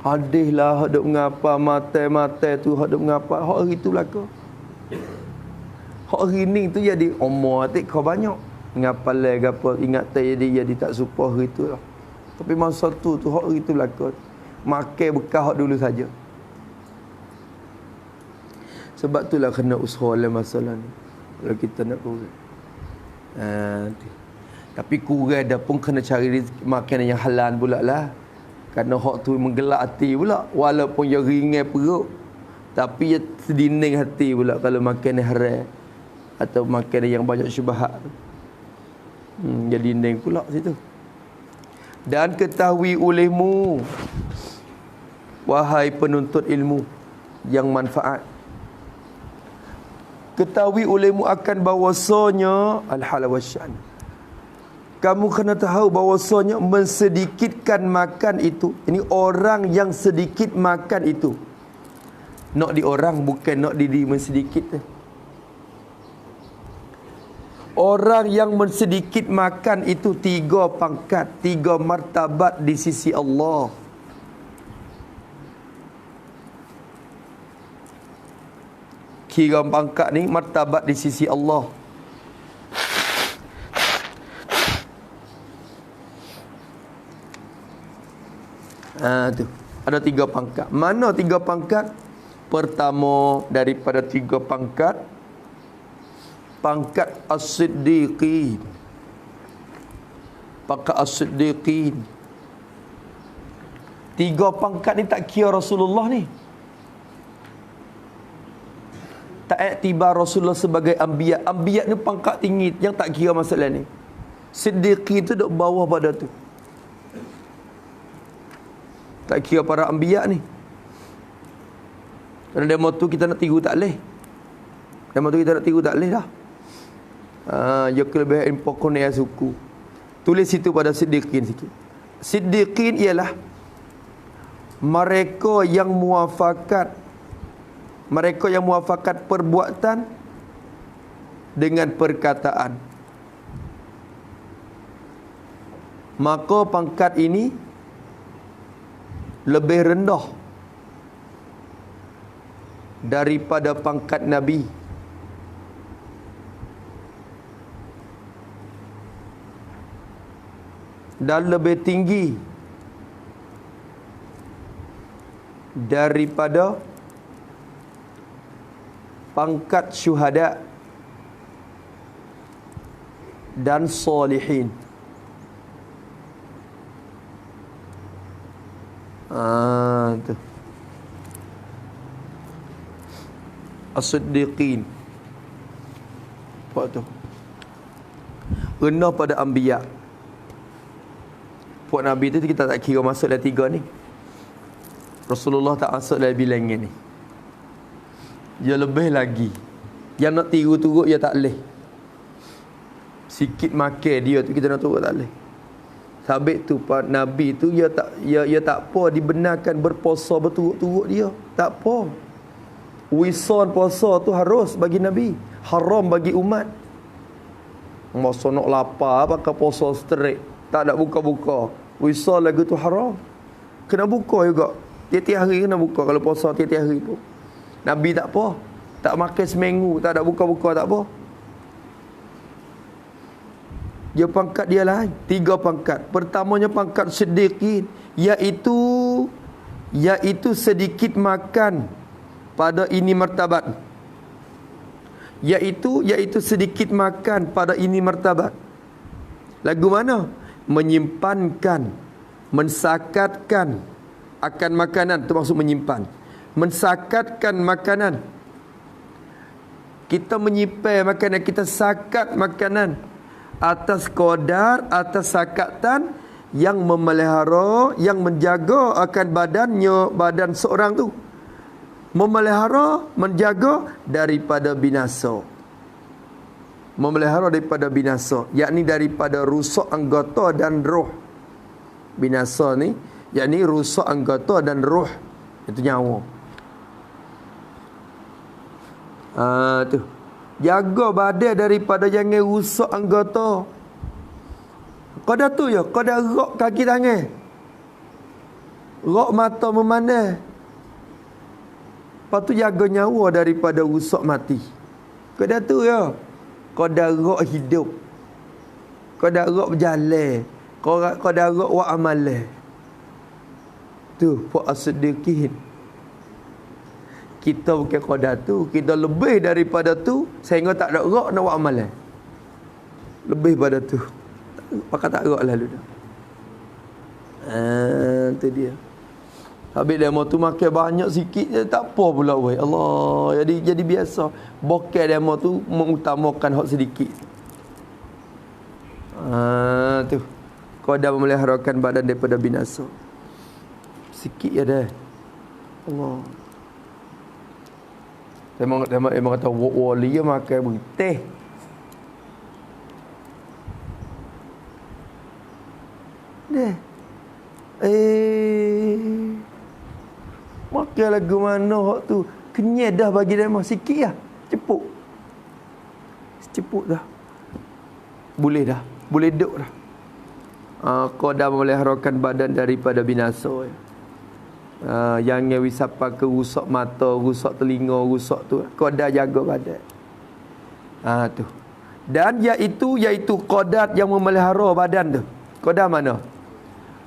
Hadis lah hak duk mengapa mata tu hak duk mengapa hak hari tu lah kau. Hak hari ni tu jadi umur atik kau banyak. Ngapa le gapo ingat jadi tak suka hari tu lah. Tapi masa tu hak hari tu lah kau. Makan bekas hak dulu saja. Sebab itulah kena usaha dalam masalah ni. Kalau kita nak kurang. Tapi kurang dah pun kena cari makanan yang halal pula lah. Kerana hak tu menggelak hati pula. Walaupun dia ringan perut. Tapi dia sedinding hati pula kalau makanan haram. Atau makanan yang banyak syubhat tu. Dia dinding pula situ. Dan ketahui olehmu, wahai penuntut ilmu yang manfaat. Ketahui olehmu akan bahawasanya al-halal wasyan. Kamu kena tahu bahawasanya mensedikitkan makan itu. Ini orang yang sedikit makan itu. Nak di orang bukan nak diri mensedikit. Orang yang mensedikit makan itu 3 pangkat, 3 martabat di sisi Allah. Kira pangkat ni martabat di sisi Allah. Tu. Ada 3 pangkat. Mana 3 pangkat? Pertama daripada 3 pangkat, pangkat as-siddiqin. Pangkat as-siddiqin. 3 pangkat ni tak kira Rasulullah ni. Tak iktibar Rasulullah sebagai anbiya. Anbiya ni pangkat tinggi yang tak kira masalah ni. Siddiqin tu duk bawah pada tu. Tak kira para anbiya ni. Kerana demo tu kita nak tiru tak leh. Dah. Ya kelebihan pokok ni suku. Tulis situ pada siddiqin sikit. Siddiqin ialah mereka yang muafakat perbuatan dengan perkataan. Maka pangkat ini lebih rendah daripada pangkat Nabi. dan lebih tinggi daripada pangkat syuhada dan solihin. Tu as-siddiqin. Apa tu? Rendah pada anbiya. Puak Nabi tu kita tak kira masuk dalam 3 ni. Rasulullah tak masuk dalam bilangan ni. Dia lebih lagi. Yang nak tiru turut dia tak boleh. Sikit makan dia tu kita nak turut tak boleh. Sabit tu Pak Nabi tu dia tak apa dibenarkan berpuasa berturut-turut dia. Tak apa. Wisan puasa tu harus bagi Nabi, haram bagi umat. Masa nak lapar pakai puasa straight, tak nak buka-buka. Wisan lagu tu haram. Kena buka juga. Tiap-tiap hari kena buka kalau puasa tiap-tiap hari pun. Nabi tak apa. Tak makan seminggu, tak ada buka-buka, tak apa. Dia pangkat dia lain. 3 pangkat. Pertamanya pangkat siddiqin, iaitu sedikit makan pada ini martabat. Iaitu sedikit makan pada ini martabat. Lagu mana? Menyimpankan, mensakatkan akan makanan, itu maksud menyimpan. Mensakatkan makanan. Kita menyimpan makanan, kita sakat makanan atas qadar, atas sakatan yang memelihara, yang menjaga akan badan seorang tu. Memelihara, menjaga daripada binasa. Memelihara daripada binasa, yakni daripada rusak anggota dan roh. Binasa ni yakni rusak anggota dan roh, itu nyawa. Tu jaga badan daripada jangan rusak anggota. Qadar tu ya, qadar rak kaki tangan, rak mata memandang. Lepas tu jaga nyawa daripada rusak mati. Qadar tu ya, qadar rak hidup, qadar rak berjalan, qadar rak buat amalan. Tu puak as-siddiqin. Kita bukan qadar tu, kita lebih daripada tu sehingga tak ada rak nak buat amalan. Lebih pada tu. Pakai tak rak lalu dah. Tu dia. Habis demo tu makan banyak sikit je tak apa pula weh. Allah, jadi biasa. Bokeh demo tu mengutamakan hak sedikit. Tu. Qadar memeliharakan badan daripada binasa. Sikit je dah. Allah. Memang kata wali dia makan berteh. Deh. Makan lagu mana hak tu? Kenyai dah bagi dia mah sikit lah. Cepuk. Cepuk dah. Boleh dah. Boleh duduk dah. Qadar memeliharakan badan daripada binasa. Yang wisapa ke rusak mata, rusak telinga, rusak tu. Qadar jaga badan. Tu. Dan iaitu qadar yang memelihara badan tu. Qadar mana?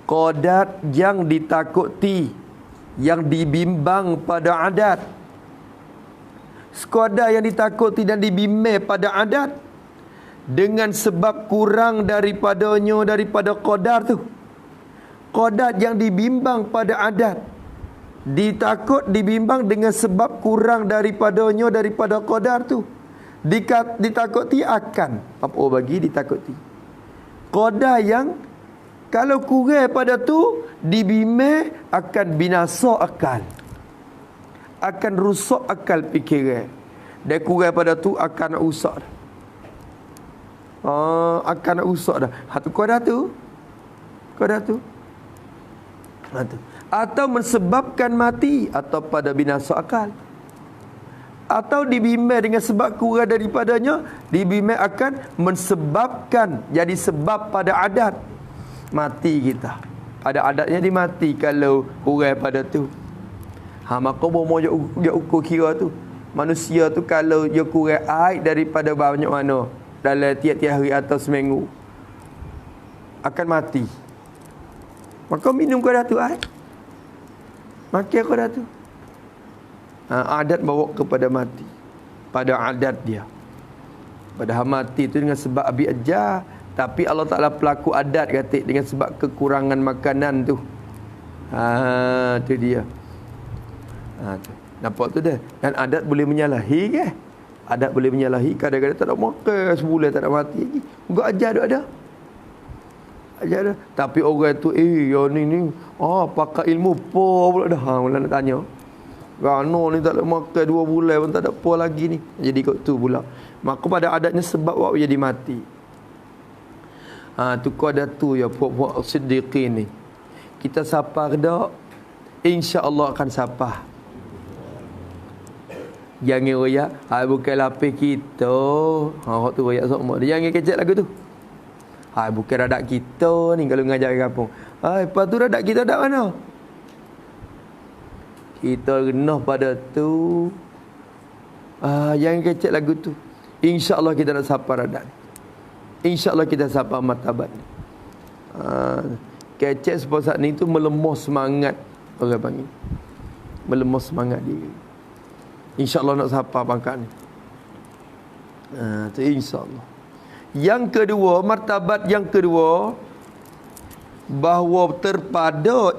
Qadar yang ditakuti, yang dibimbang pada adat. Qadar yang ditakuti dan dibimbang pada adat dengan sebab kurang daripadanya daripada qadar tu. Qadar yang dibimbang pada adat, ditakut, dibimbang dengan sebab kurang daripadanya daripada qadar tu. Ditakuti akan apa bagi ditakuti. Qadar yang kalau kurang pada tu dibimbang akan binasa akal, akan rusak akal fikiran. Dan kurang pada tu akan nak rusak dah. Akan nak rusak dah. Hatu qadar tu. Atau mensebabkan mati atau pada binasa akal. Atau dibimbang dengan sebab kurang daripadanya, dibimbang akan mensebabkan jadi sebab pada adat mati kita. Pada adatnya dimati kalau kurang pada tu. Maka bomo dia ukur kira tu. Manusia tu kalau dia kurang air daripada banyak mana dalam tiap-tiap hari atau seminggu akan mati. Maka minum kau dah tu air. Makan kau dah tu. Adat bawa kepada mati. Pada adat dia. Padahal mati tu dengan sebab abi ajar. Tapi Allah Ta'ala pelaku adat kata dengan sebab kekurangan makanan tu. Tu dia. Tu. Nampak tu dah. Dan adat boleh menyalahi ke? Adat boleh menyalahi. Kadang-kadang tak nak makan sebulan tak nak mati lagi. Enggak ajar tu ada. Ajar dah. Tapi orang tu yang ni pakar ilmu apa pula dah. Mula nak tanya. Rano ni tak nak makan 2 bulan pun tak ada apa lagi ni. Jadi kot tu pula. Maka pada adatnya sebab awak jadi mati. Tu kau ada tu ya puak-puak siddiqin ni. Kita sapa ke tak? Insya-Allah akan sapa. Jangan royak, bukan lapis kita. Hak tu royak semua. Dia jangan kecek lagu tu. Bukan radak kita ni kalau ngajar ke kampung. Lepas tu radak kita dak mana? Kita renah pada tu. Jangan kecek lagu tu. InsyaAllah kita nak sapa radak. InsyaAllah kita sapa martabat. Kecek sebab saat ni tu melemah semangat orang panggil. Melemah semangat dia. InsyaAllah nak sapa pangkat ni. Tu insyaAllah. Yang kedua, martabat yang kedua, bahawa terpada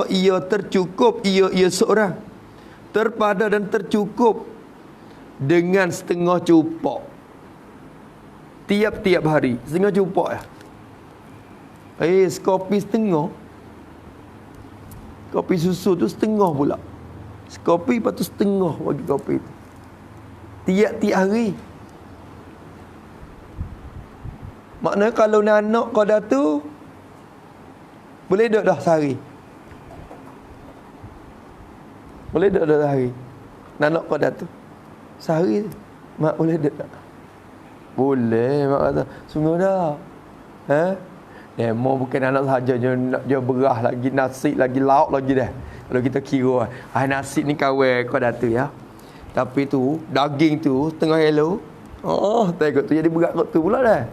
ia tercukup ia seorang. Terpada dan tercukup dengan setengah cupak. Tiap-tiap hari. Setengah cupak ya. Kopi setengah. Kopi susu tu setengah pula. Kopi lepas tu setengah bagi kopi tu. Tiap-tiap hari. Maknanya kalau nak kau dah tu boleh duduk dah sehari. Boleh duduk dah sehari. Nak kau dah tu sehari tu. Mak boleh duduk tak? Boleh mak kata. Sungguh dah. Demo bukan anak sahaja je berah lagi, nasi lagi, lauk lagi dah. Kalau kita kira nasi ni kawai kau dah tu ya. Tapi tu daging tu tengah hello. Tengok tu jadi berat kot tu pula dah.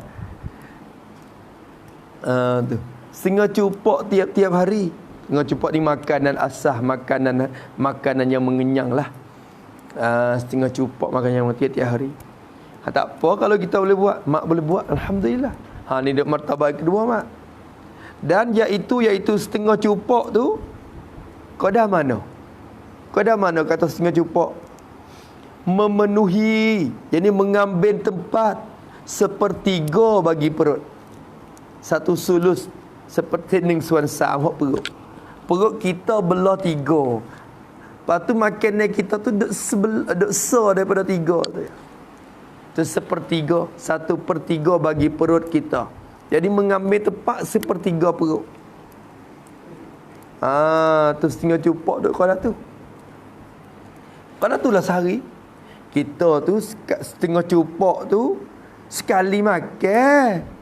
Tu. Setengah cupak tiap-tiap hari. Setengah cupak ni makanan asah, makanan yang mengenyang lah. Setengah cupak makanan yang tiap-tiap hari. Tak apa kalau kita boleh buat. Mak boleh buat, alhamdulillah. Ni duk martabat kedua mak. Dan iaitu setengah cupak tu kau dah mana? Kau dah mana kata setengah cupak? Memenuhi, jadi mengambil tempat sepertiga bagi perut. 1/3 seperti ning suan sam hok perut. Perut kita belah 3. Lepas tu makanan kita tu duk besar daripada 3 tu. Itu 1/3, 1/3 bagi perut kita. Jadi mengambil tempat 1/3 perut. Tu setengah cupak duk kau dah tu. Kau dah tu lah sehari. Kita tu setengah cupak tu sekali makan.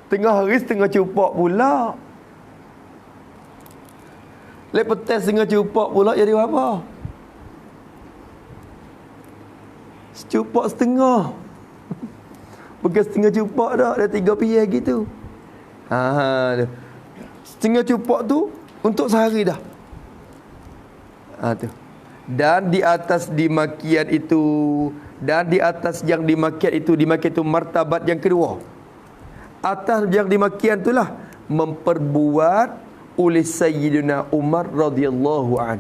Tengah hari setengah cupak pula. Lepas setengah cupak pula jadi apa? Secupak setengah. Bukan setengah cupak dah. Ada 3 piah gitu. Setengah cupak tu untuk sehari dah. Tu. Dan di atas dimakian itu, dan di atas yang dimakian itu martabat yang kedua. Atas yang dimakian itulah memperbuat oleh Sayyidina Umar radhiyallahu an.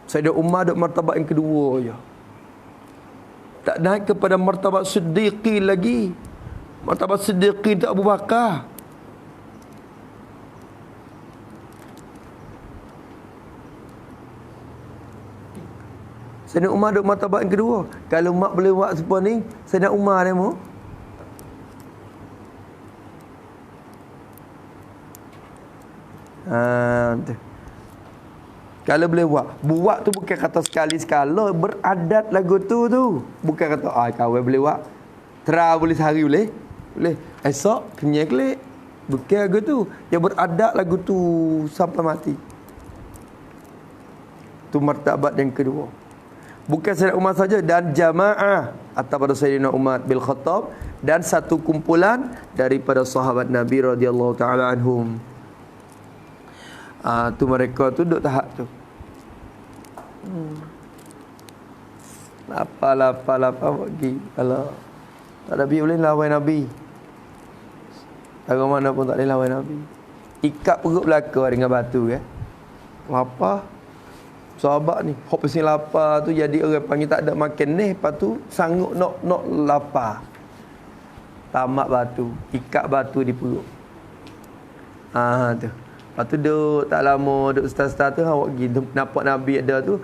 Sayyidina Umar duk martabat yang kedua je. Tak naik kepada martabat siddiqin lagi. Martabat siddiqin tu Abu Bakar. Sayyidina Umar duk martabat yang kedua. Kalau mak boleh buat seperti ni, Sayyidina Umar dia mau. Kalau boleh buat tu bukan kata sekali-sekala, beradat lagu tu. Bukan kata kawan boleh buat boleh sehari boleh esok kenyang kelik. Bukan lagu tu. Dia beradat lagu tu sampai mati. Tu martabat yang kedua. Bukan Sayyidina Umar saja, dan jamaah atas pada Sayyidina Umar bin Khattab, dan satu kumpulan daripada sahabat Nabi radhiyallahu taala anhum. Tu mereka tu duduk tahap tu. Lapa pergi. Kalau tak Nabi boleh lawan Nabi. Agama mana pun tak boleh lawan Nabi. Ikat perut belaka dengan batu kan. Lapar. Sahabat ni, hok pasal lapar tu jadi orang panggil tak ada makan ni, lepas tu sanggup nak lapar. Tamak batu, ikat batu di perut. Tu. Lepas tu duduk tak lama, duduk setahun-setahun tu awak pergi nampak Nabi ada tu,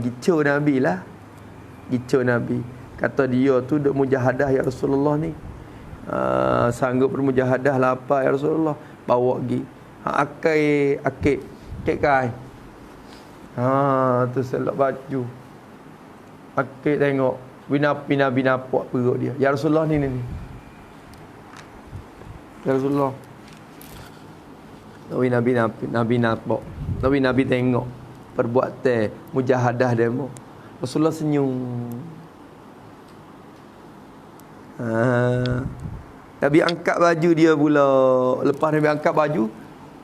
gicu Nabi lah. Gicu Nabi. Kata dia tu duduk mujahadah ya Rasulullah ni. Sanggup bermujahadah lapar ya Rasulullah. Bawa pergi. Akik kai. Tu selak baju. Akik tengok Nabi nampak perut dia. Ya Rasulullah ni. Ya Rasulullah. Nabi nampak. Nabi tengok perbuatan mujahadah demo. Rasulullah senyum. Nabi angkat baju dia pula. Lepas Nabi angkat baju,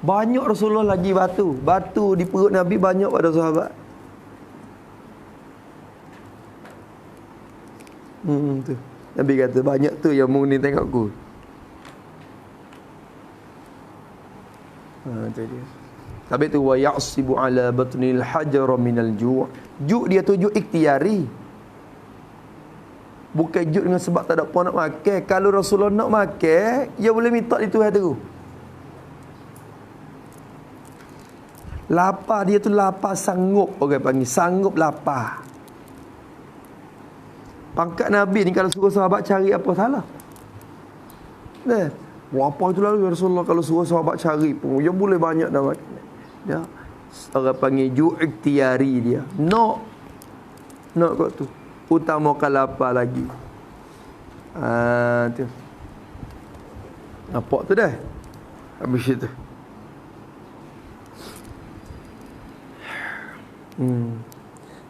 banyak Rasulullah lagi batu. Batu di perut Nabi banyak pada sahabat. Tu. Nabi kata banyak tu yang mungkin tengok aku. Tu dia. Habis tu wa ya'sibu ala batnil hajar minal ju'. Ju' dia tu ju' ikhtiari. Bukan ju' dengan sebab tak ada apa nak makan. Kalau Rasulullah nak makan, dia boleh minta di Tuhan tu. Lapar dia tu lapar sanggup, orang panggil sanggup lapar. Pangkat Nabi ni kalau suruh sahabat cari apa salah. Lapar itu lalu ya Rasulullah, kalau suruh sahabat cari pun dia boleh banyak dah makan. Dia orang panggil ju' ikhtiari dia. Nak kot tu. Utamakan lapar lagi. Tu. Nampak tu dah. Habis itu.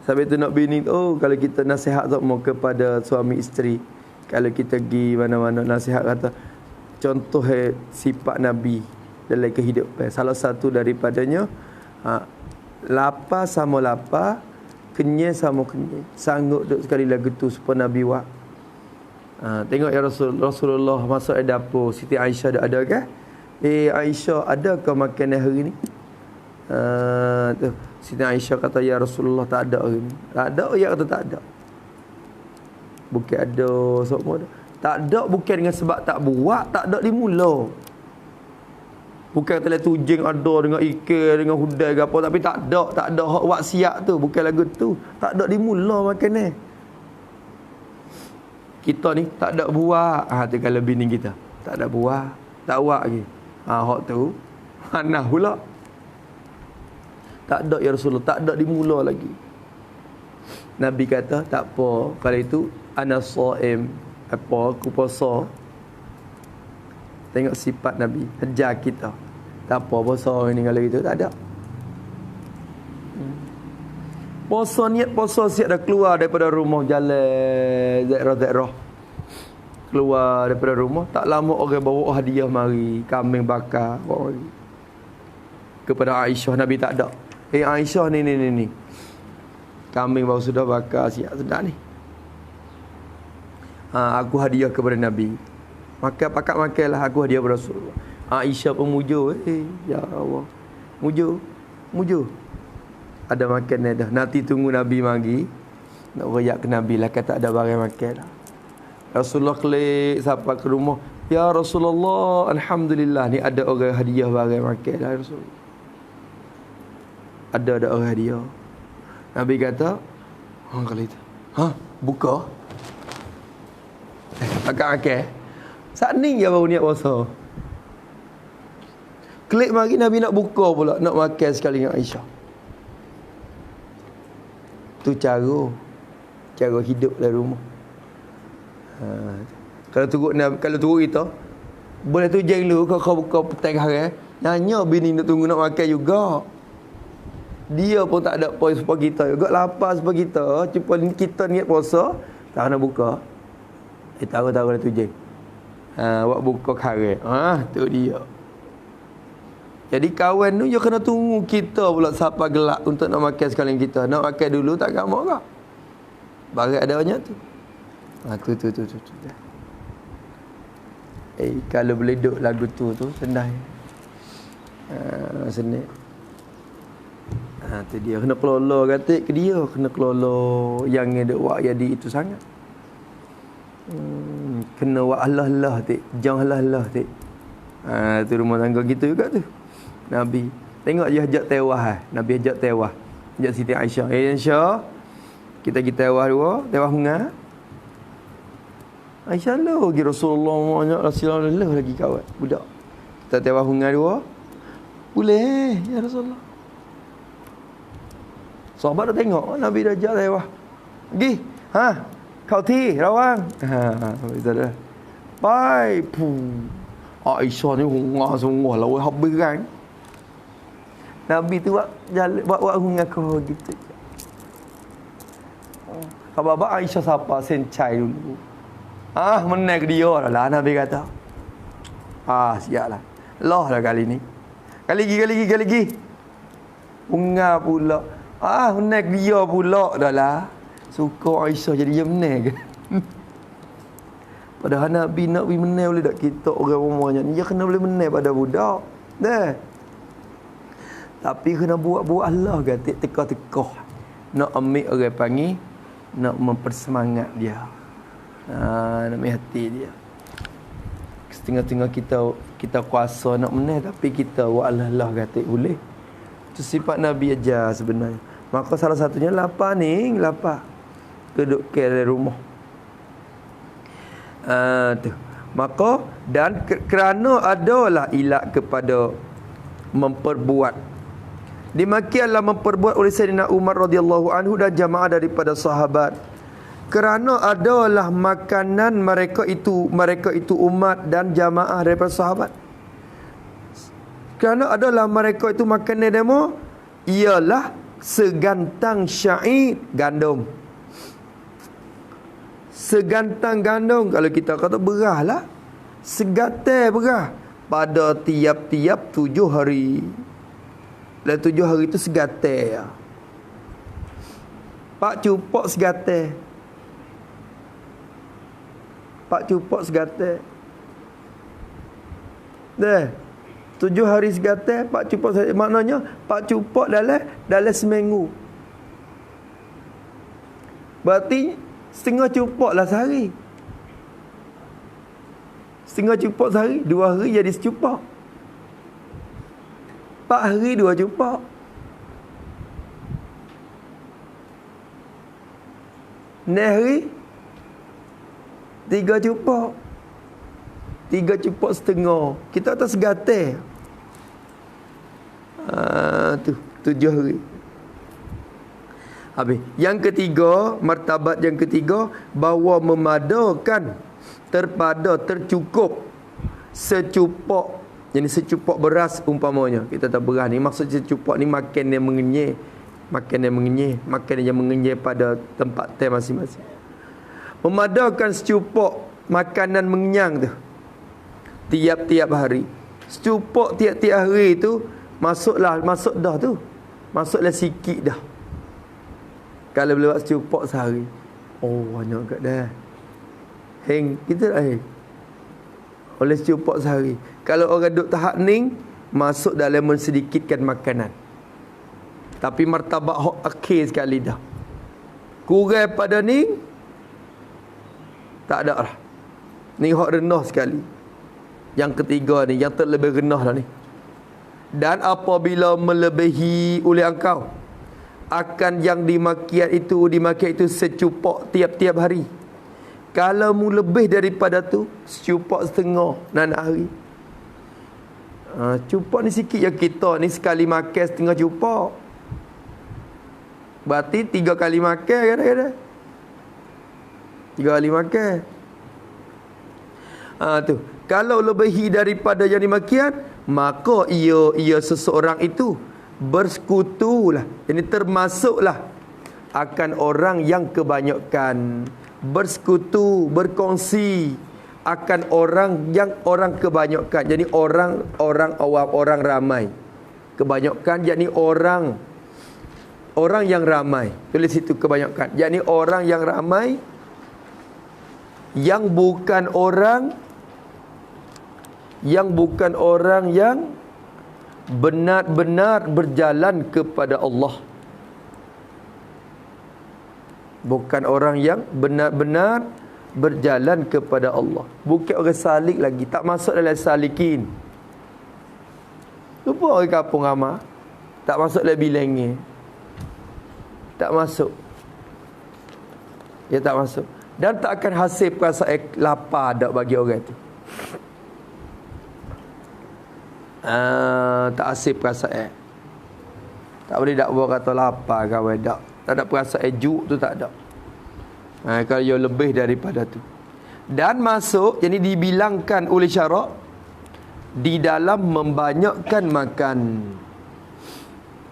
Sampai tu nak bini kalau kita nasihat semua kepada suami isteri, kalau kita pergi mana-mana nasihat kata contoh sifat Nabi dalam kehidupan. Salah satu daripadanya lapar sama lapar, kenyang sama kenyang. Sanggup duduk sekali lagu tu supaya Nabi buat. Tengok ya Rasulullah masuk dapur, Siti Aisyah ada kan? Aisyah, adakah makanan hari ni? Tu Siti Aisyah kata ya Rasulullah tak ada hari ni. Tak ada, ya kata tak ada. Bukan ada semua ada. Tak ada bukan dengan sebab tak buat, tak ada di mula. Bukan kata tujing ada dengan ikan, dengan hudai ke apa, tapi tak ada hak buat siap tu, bukan lagu tu. Tak ada di mula makanan. Kita ni tak ada buat. Tu kalau bini kita tak ada buat, tak buat lagi. Hak tu mana pula? Tak ada ya Rasulullah, tak ada dimula lagi. Nabi kata tak apa, kalau itu ana shaim, apa aku puasa. Tengok sifat Nabi, ajar kita. Tak apa puasa ni kalau itu tak ada. Puasa niat puasa siap dah keluar daripada rumah jalan zairah. Keluar daripada rumah, tak lama orang bawa hadiah mari, kambing bakar bawa mari. Kepada Aisyah Nabi tak ada. Aisyah ni. Kambing baru sudah bakar siap sedap ni. Aku hadiah kepada Nabi. Makanlah aku hadiah kepada Rasulullah. Aisyah pun muja. Ya Allah. Muja. Ada makan dah. Nanti tunggu Nabi mari. Nak royak ke Nabi lah kata ada barang makan lah. Rasulullah klik sampai ke rumah. Ya Rasulullah, alhamdulillah ni ada orang hadiah barang makan lah Rasulullah. Ada orang hadiah. Nabi kata, kalau itu. Buka. Akak-akak. Saat ni dia baru niat puasa. Klik mari Nabi nak buka pula, nak makan sekali dengan Aisyah. Tu cara hidup dalam rumah. Kalau turut kita, boleh tu jeng lu kau buka petang hari. Nanya bini nak tunggu nak makan juga. Dia pun tak ada poin supaya kita juga lapar supaya kita. Cuma kita niat puasa, tak nak buka. Tahu-tahu dah tujuh. Buat buka kare. Tu dia. Jadi kawan tu dia kena tunggu kita pula sampai gelap untuk nak makan sekali kita. Nak makan dulu tak gamak kah? Barat ada banyak tu. Tu. Kalau boleh duduk lagu tu senang. Senang. Tu dia kena kelola kata ke dia, kena kelola yang ada buat jadi itu sangat. Kena buat Allah tik, jangan Allah tik. Tu rumah tangga kita juga tu. Nabi tengok dia ajak tewah. Nabi ajak tewah. Ajak Siti Aisyah. Aisyah, kita tewah dua, tewah hunga. Aisyah lagi Rasulullah banyak Rasulullah lagi kawan budak. Kita tewah hunga dua. Boleh ya Rasulullah. Sahabat dah tengok Nabi dah ajak tewah. Pergi. Kau ti rawang. Betul dah. Pai pu. Aisyah ni hunga semua lah habis kan. Nabi tu buat hunga kau gitu. Kalau bapa Aisyah siapa sencai dulu. Menaik dia lah Nabi kata. Siaplah. Lah kali ni. Kali lagi. Bunga pula. Menaik dia pula dah lah. Suka Aisyah jadi dia menaik. Padahal Nabi nak pergi menaik boleh tak kita orang rumahnya. Dia kena boleh menaik pada budak. Tapi kena buat Allah kata teka-teka. Nak ambil orang panggil. Nak mempersemangat dia. Nak ambil hati dia. Setengah-tengah kita kuasa nak menaik. Tapi kita buat Allah kata boleh. Itu sifat Nabi ajar sebenarnya. Maka salah satunya lapar. Duduk kira rumah. Tu. Maka dan kerana adalah ilat kepada memperbuat. Demikianlah memperbuat oleh Sayyidina Umar radhiyallahu anhu dan jamaah daripada sahabat. Kerana adalah makanan mereka itu umat dan jamaah daripada sahabat. Kerana adalah mereka itu makanan demo ialah segantang syair gandum. Segantang gandum, kalau kita kata berah lah. Segatai berah pada tiap-tiap 7 hari. Dan 7 hari itu segatai. Pak cupok segatai. Dah. 7 hari segatai, pak cupok segatai. Maknanya pak cupok dalam seminggu. Berarti setengah cupok lah sehari. Setengah cupok sehari, 2 hari jadi secupok. 4 hari 2 cupok. Nek hari 3 cupok. 3 cupok setengah. Kita atas segatai. Tu 7 hari. Habis. Yang ketiga, martabat yang ketiga, bahawa memadakan tercukup secupok. Jadi secupok beras umpamanya. Kita tak beras ni. Maksud secupok ni makan yang mengenyai. Makan yang mengenyai pada tempat teh masing-masing. Memadakan secupok makanan mengenyang tu. Tiap-tiap hari. Secupok tiap-tiap hari tu masuk dah tu. Masuklah sikit dah. Kalau boleh buat secupok sehari. Banyak kat dah. Kita dah oleh secupok sehari. Kalau orang duduk tahap ning, masuk dalam mensedikitkan makanan. Tapi martabat hok akhir sekali dah. Kurang pada ning, tak ada lah. Ni hok rendah sekali. Yang ketiga ni, yang terlebih rendah lah ni. Dan apabila melebihi oleh engkau akan yang dimakian itu secupok tiap-tiap hari. Kalau mu lebih daripada tu, secupok setengah nak hari. Cupok ni sikit je kita ni sekali makan setengah cupok. Berarti 3 kali makan kadang-kadang. 3 kali makan. Tu. Kalau lebihi daripada yang dimakian, maka ia seseorang itu bersekutulah, ini termasuklah akan orang yang kebanyakan, bersekutu, berkongsi akan orang kebanyakan. Jadi orang awam, orang ramai. Kebanyakan yakni orang yang ramai. Tulis situ kebanyakan. Yakni orang yang ramai yang bukan orang yang benar-benar berjalan kepada Allah. Bukan orang yang benar-benar berjalan kepada Allah. Bukan orang salik lagi. Tak masuk dalam salikin. Lupa orang kampung ramah. Tak masuk dalam bilangnya. Tak masuk. Dia tak masuk. Dan tak akan hasil perasaan lapar dak bagi orang tu. Tak hasil perasaan. Tak boleh dak buat kata lapar kawan dak. Tak ada perasaan juk tu tak ada. Kalau dia lebih daripada tu. Dan masuk, jadi dibilangkan oleh syarak di dalam membanyakkan makan.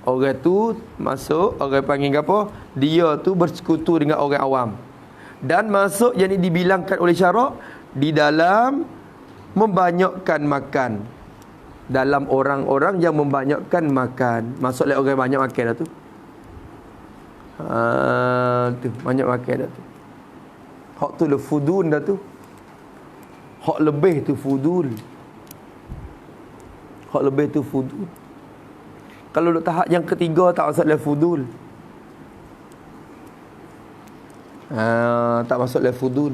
Orang tu masuk, orang panggil apa? Dia tu bersekutu dengan orang awam. Dan masuk, jadi dibilangkan oleh syarak di dalam membanyakkan makan. Dalam orang-orang yang membanyakkan makan. Masuklah orang banyak makan dah tu. Tu banyak makan dah tu. Hak tu le fudun dah tu. Hak lebih tu fudul. Hak lebih tu fudul. Kalau duk tahap yang ketiga tak masuk le fudul. Tak masuk le fudul.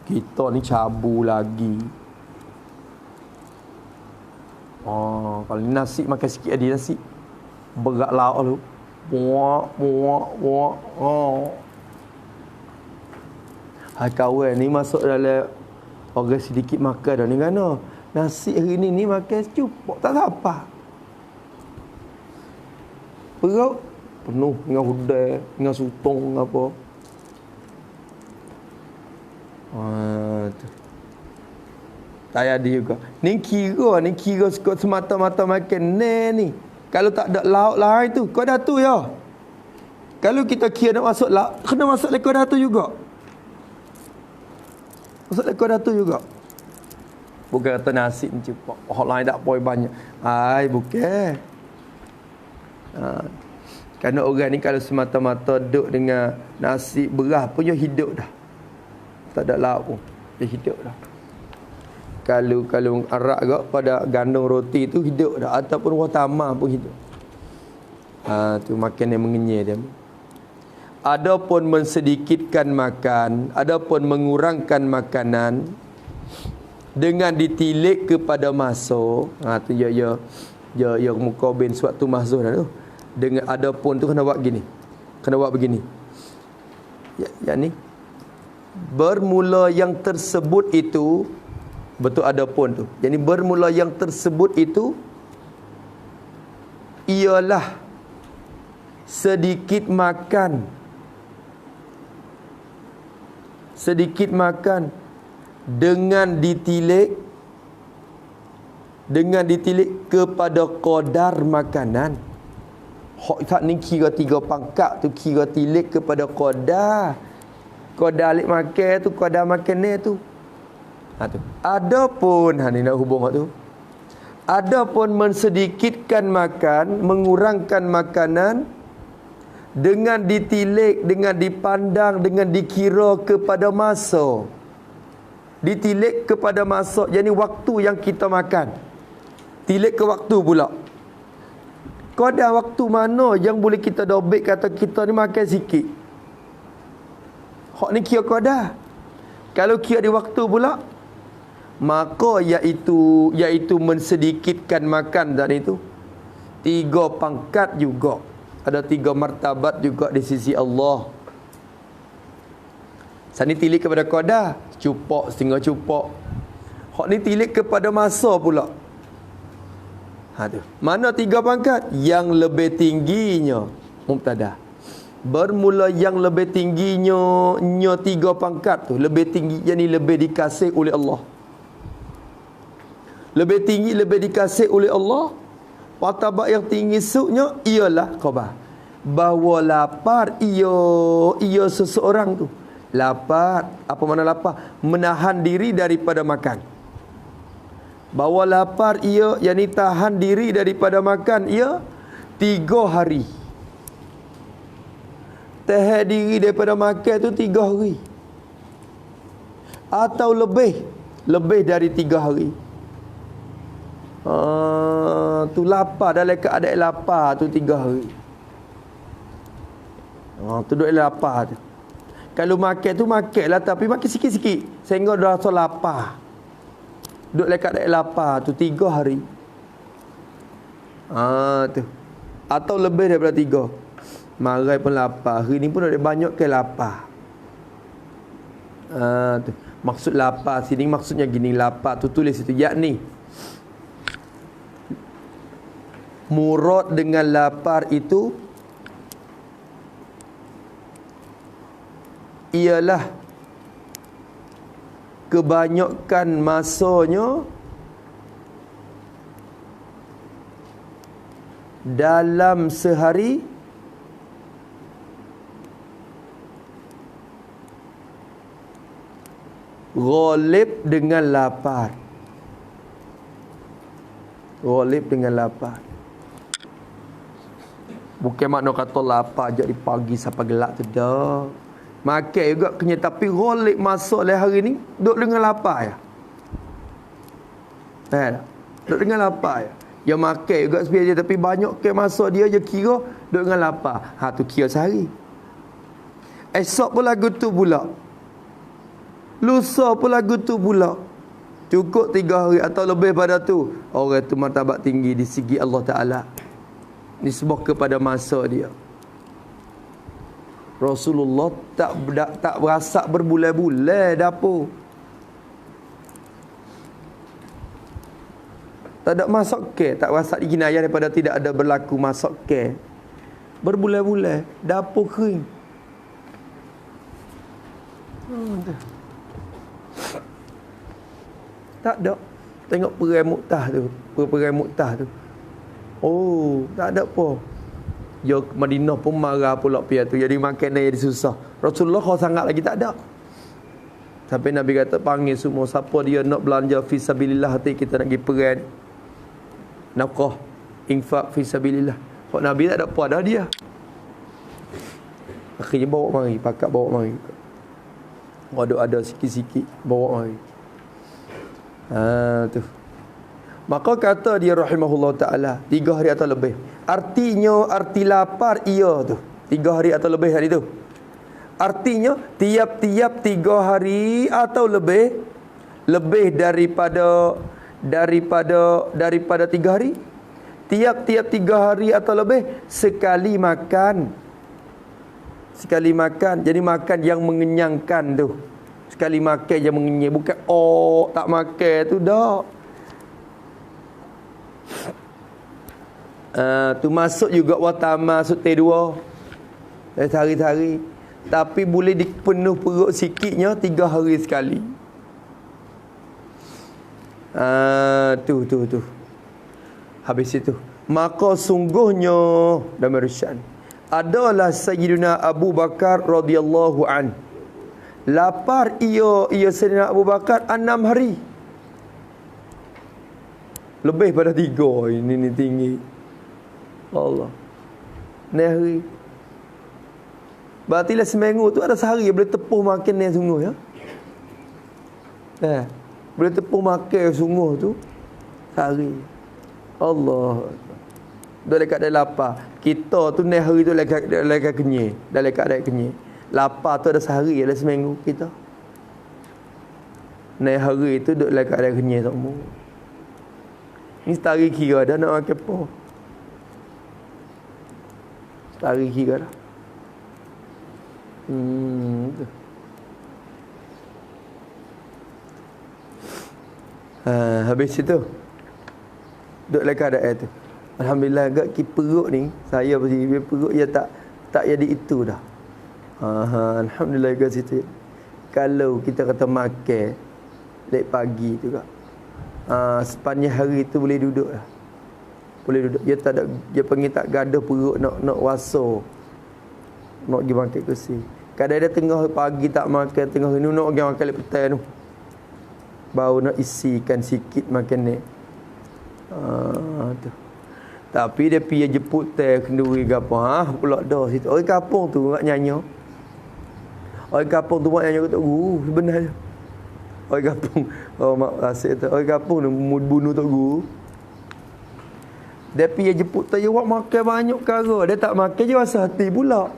Kita ni cabu lagi. Kalau nasi makan sikit ada nasi. Berat lauk tu. Buak. Hai kawan ni masuk dalam orang sedikit makan dah ni kan. Nasi hari ni makan cukup tak apa. Perut penuh dengan hudai, dengan sutong apa. Tu. Tak ada juga. Ni kira semata-mata makan ni. Kalau tak ada lauk lain tu, kau dah tu ya. Kalau kita kira nak masuk lauk, kena masuk lekor dah tu juga. Masuk lekor dah tu juga. Bukan kata nasi ni cepat. Lain tak poin banyak. Bukan. Kerana orang ni kalau semata-mata duduk dengan nasi beras pun dia hidup dah. Tak ada lauk pun. Dia hidup dah. Kalau arak gak pada gandum roti tu hidup dah, ataupun watama pun hidup. Tu makan yang mengenyai dia. Adapun mensedikitkan makan, adapun mengurangkan makanan dengan ditilik kepada masuk. Tu ya muqabil suatu mahzuf dah tu. Dengan adapun tu kena buat gini. Kena buat begini. Ya ni. Bermula yang tersebut itu betul adapun tu. Jadi bermula yang tersebut itu ialah sedikit makan dengan ditilik kepada qadar makanan. Hak tak ni kira 3 pangkat tu, kira tilik kepada qadar. Qadar alik makan tu, qadar makan ni tu. Tu. Adapun ni nak hubung tu. Adapun mensedikitkan makan, mengurangkan makanan dengan ditilik, dengan dipandang, dengan dikira kepada masa. Ditilik kepada masa, jadi waktu yang kita makan. Tilik ke waktu pula. Qadar waktu mana yang boleh kita dobek kata kita ni makan sikit. Hak ni kira qadar. Kalau kira di waktu pula, maka iaitu mensedikitkan makan tadi itu 3 pangkat juga. Ada 3 martabat juga di sisi Allah. Sani tilik kepada qadar, cupok, setengah cupok. Hak ni tilik kepada masa pula. Tu. Mana 3 pangkat? Yang lebih tingginya mubtada. Bermula yang lebih tingginya 3 pangkat tu, lebih tinggi, yakni lebih dikasih oleh Allah. Lebih tinggi, lebih dikasih oleh Allah. Martabat yang tinggi suknya ialah khabar. Bahawa lapar ia seseorang tu. Lapar, apa makna lapar? Menahan diri daripada makan. Bahawa lapar ia, yang ni tahan diri daripada makan ia 3 hari. Tahan diri daripada makan tu 3 hari. Atau lebih dari 3 hari. Tu lapar, dalam keadaan lapar tu 3 hari. Tu duduk lapar tu. Kalau makan tu makan lah, tapi makan sikit-sikit sehingga dah rasa lapar. Duduk dalam keadaan lapar tu 3 hari. Tu. Atau lebih daripada 3. Marai pun lapar. Hari ni pun ada banyak ke lapar. Tu. Maksud lapar sini maksudnya gini, lapar tu tulis situ, yakni murad dengan lapar itu ialah kebanyakan masanya dalam sehari ghalib dengan lapar. Ghalib dengan lapar. Bukan makna kata lapar jadi pagi sampai gelap tu dah. Makan juga kenyang, tapi ghalib masuk dalam hari ni duduk dengan lapar ya. Duduk dengan lapar ya. Dia makan juga sebiasa, tapi banyak ke masuk dia je kira duduk dengan lapar. Tu kira sehari. Esok pun lagu tu pula. Lusa pun lagu tu pula. Cukup 3 hari atau lebih pada tu. Orang tu martabat tinggi di segi Allah Ta'ala. Nisbah kepada masa dia. Rasulullah tak berasak berbulan-bulan dapur. Tak ada masak ke, tak berasak dikinayah daripada tidak ada berlaku masak ke. Berbulan-bulan dapur kering. Tak ada. Tengok perang Mu'tah tu. Perang Mu'tah tu. Tak ada apa. Ya Madinah pun marah pula pihak tu. Jadi makanan jadi susah. Rasulullah kau sangat lagi tak ada. Sampai Nabi kata panggil semua. Siapa dia nak belanja fisabilillah, hati kita nak pergi perang. Nafkah. Infak fisabilillah. Kalau Nabi tak ada apa dah dia. Akhirnya bawa mari. Pakat bawa mari. Ada sikit-sikit. Bawa mari. Tu. Maka kata dia rahimahullah ta'ala 3 hari atau lebih. Artinya arti lapar ia tu 3 hari atau lebih hari tu. Artinya tiap-tiap 3 hari atau lebih daripada 3 hari. Tiap-tiap 3 hari atau lebih sekali makan. Jadi makan yang mengenyangkan tu. Sekali makan yang mengenyang, bukan tak makan tu dah. Tu masuk juga watama sutai 2 sehari-hari, tapi boleh dipenuh perut sikitnya 3 hari sekali. Tu habis itu maka sungguhnya dalam Irsyad adalah Sayyidina Abu Bakar radhiyallahu an. Lapar ia Sayyidina Abu Bakar 6 hari. Lebih pada 3. Ini tinggi. Allah. 6 hari. Berarti lah seminggu tu ada sehari boleh tepuh makan ni sungguh ya. Boleh tepuh makan sungguh tu sehari. Allah. Dah dekat dah lapar. Kita tu 6 hari tu dekat kenyang. Dah dekat dah kenyang. Lapar tu ada sehari, ada seminggu kita. 6 hari tu duduk dekat dah kenyang semua. Ni setari kira dah nak makan apa. Setari kira dah. Habis itu duduk dalam keadaan tu. Alhamdulillah agak perut ni, saya perut dia tak jadi itu dah. Alhamdulillah agak situ. Kalau kita kata makan late pagi tu kak. sepanjang hari tu boleh duduk lah. Boleh duduk. Dia tak ada, dia panggil tak gaduh perut nak wasa. Nak pergi makan kursi. Kadang dia tengah pagi tak makan, tengah ni nak pergi makan lek petang tu. Baru nak isikan sikit makan ni. Tu. Tapi dia pergi jemput teh kenduri ke apa. Pula dah situ. Orang kampung tu nak nyanyi. Orang kampung tu nak nyanyi kat Tok Guru sebenarnya. Orang kampung, mak rasik tu. Orang kampung ni bunuh Tok Guru. Dia pergi jemput teh, awak makan banyak perkara. Dia tak makan je rasa hati pula.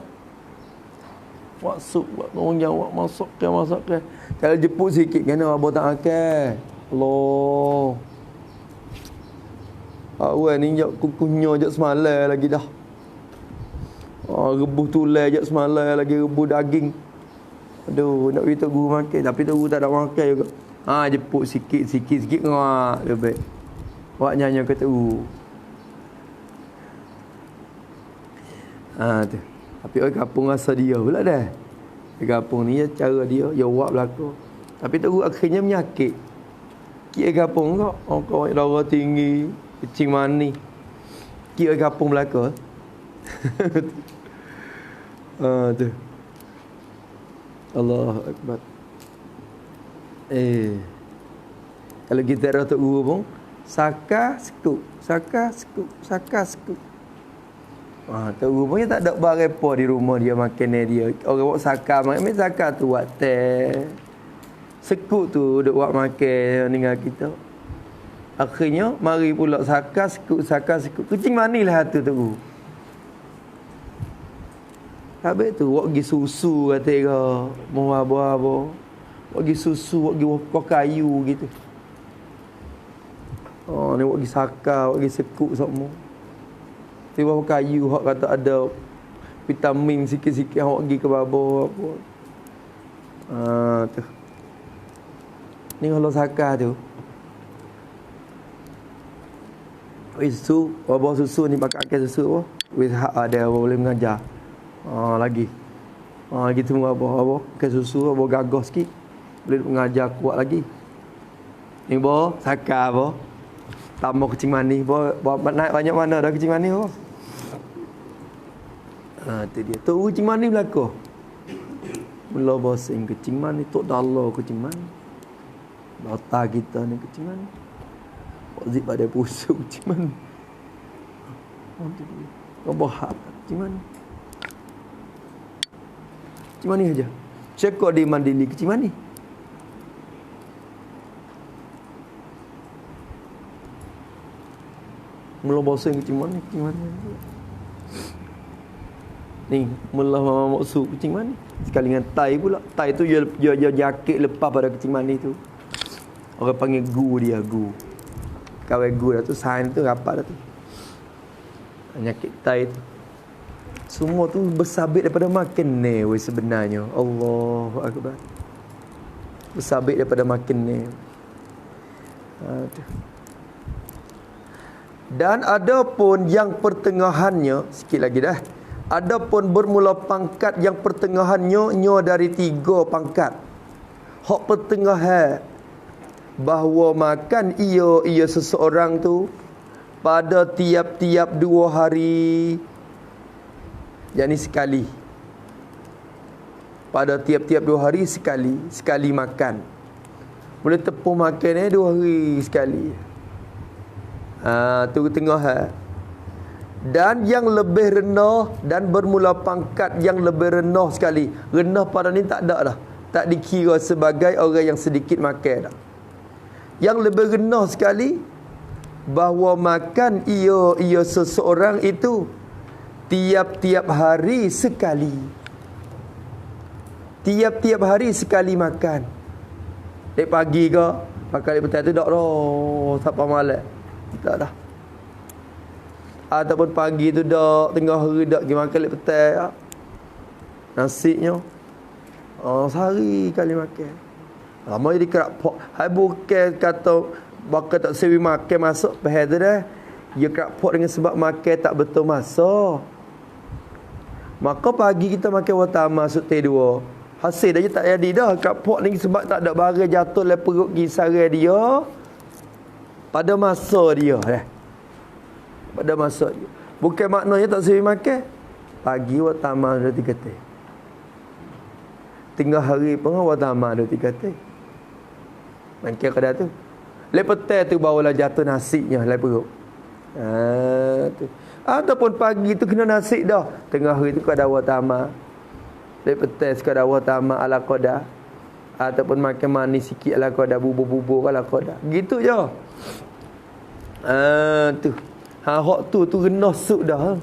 Wak sup, wak nongyang, wak masakkan. Kalau jemput sikit, kena abang tak makan. Allah. Awal ni jap kukunya jap semalam lagi dah. Rebus tulai jap semalam lagi, rebus daging. Aduh, nak pergi Tok Guru makan. Tapi Tok Guru tak nak makan juga. Jemput sikit ngak. Dia baik. Wak nyanyi ke Tok Guru. Tu. Tapi orang kampung rasa dia pula dah. Orang kampung ni cara dia, dia buat belakang. Tapi Tok Guru akhirnya menyakit. Orang kampung kau, kau darah tinggi, kecing manis. Orang kampung belakang. Tu. Allahu Akbar. Kalau kita ada Tok Guru pun, saka sekuk. Tok Guru pun tak ada barepo di rumah dia makan dia. Orang buat saka, makan saka tu buat teh. Sekuk tu duk buat makan dengan kita. Akhirnya mari pula saka sekuk. Kucing manislah tu Tok Guru. Habis tu wak gi susu kata dia. Mau apa. Wak gi susu, wak gi wak kayu gitu. Ni wak gi saka, wak gi sekuk semua. Tiba kayu hak kata ada vitamin sikit-sikit hak gi ke babo apa. Tu. Ni kalau saka tu. Susu, babo susu ni pakai susu apa? Wis hak ada boleh mengajar. Lagi. Gitu apa ke susu apa gagah sikit. Boleh mengajar kuat lagi. Ni bo saka bo. Tambah kecing manis bo naik banyak mana dah kecing manis bo. Tu dia. Tu kecing manis belaka. Mula bosan kecing manis tok dalla kecing manis. Bata kita ni kecing manis. Wazib pada pusuk kecing manis. Tu dia. Kau bahak kecing manis. Kecing manis aja. Cekok di mandili kecing manis. Mula bosan kecing manis. Ni, mula maksud kecing manis. Sekali dengan tai pula. Tai tu dia jakit lepas pada kecing manis tu. Orang panggil gu. Kawan gu dah tu, sain tu rapat dah tu. Nyakit tai tu. Semua tu bersabit daripada makan ni sebenarnya. Allahu Akbar. Bersabit daripada makan ni. Dan ada pun yang pertengahannya, sikit lagi dah. Ada pun bermula pangkat yang pertengahannya dari 3 pangkat. Hak pertengahan bahawa makan ia seseorang tu pada tiap-tiap 2 hari. Yakni sekali. Pada tiap-tiap 2 hari sekali makan. Boleh tepung makan 2 hari sekali. Tu tengah. Dan yang lebih rendah dan bermula pangkat yang lebih rendah sekali. Rendah pada ni tak ada dah. Tak dikira sebagai orang yang sedikit makan dah. Yang lebih rendah sekali bahawa makan ia seseorang itu tiap-tiap hari sekali. Tiap-tiap hari sekali makan. Dek pagi ke makan dek petang tu tak dah. Sampai malam. Tak dah. Ataupun pagi tu dak, tengah hari dak pergi makan lek petang. Nasinya sehari kali makan. Lama jadi kerak pok. Hai bukan kata bakal tak sewi makan masuk pahal tu dah. Dia kerak pok dengan sebab makan tak betul masa. Maka pagi kita makan watama masuk T2. Hasil dah je tak jadi dah. Kerak pok ni sebab tak ada barang jatuh le perut kisar dia. pada masa dia pada masa dia. Bukan maknanya tak seri makan. Pagi wa tamah 2-3 teh. Tengah hari pun wa tamah 2-3 teh. Makan kada tu. Lepas tu barulah jatuh nasinya lai perut. Tu. Ataupun pagi tu kena nasi dah. Tengah hari tu kada wa tamah. Lepas kada wa tamah ala qada. Ataupun makan manis sikit ala qada, bubur-bubur ala qada. Gitu je. Tu. Hak tu rendah suk dah.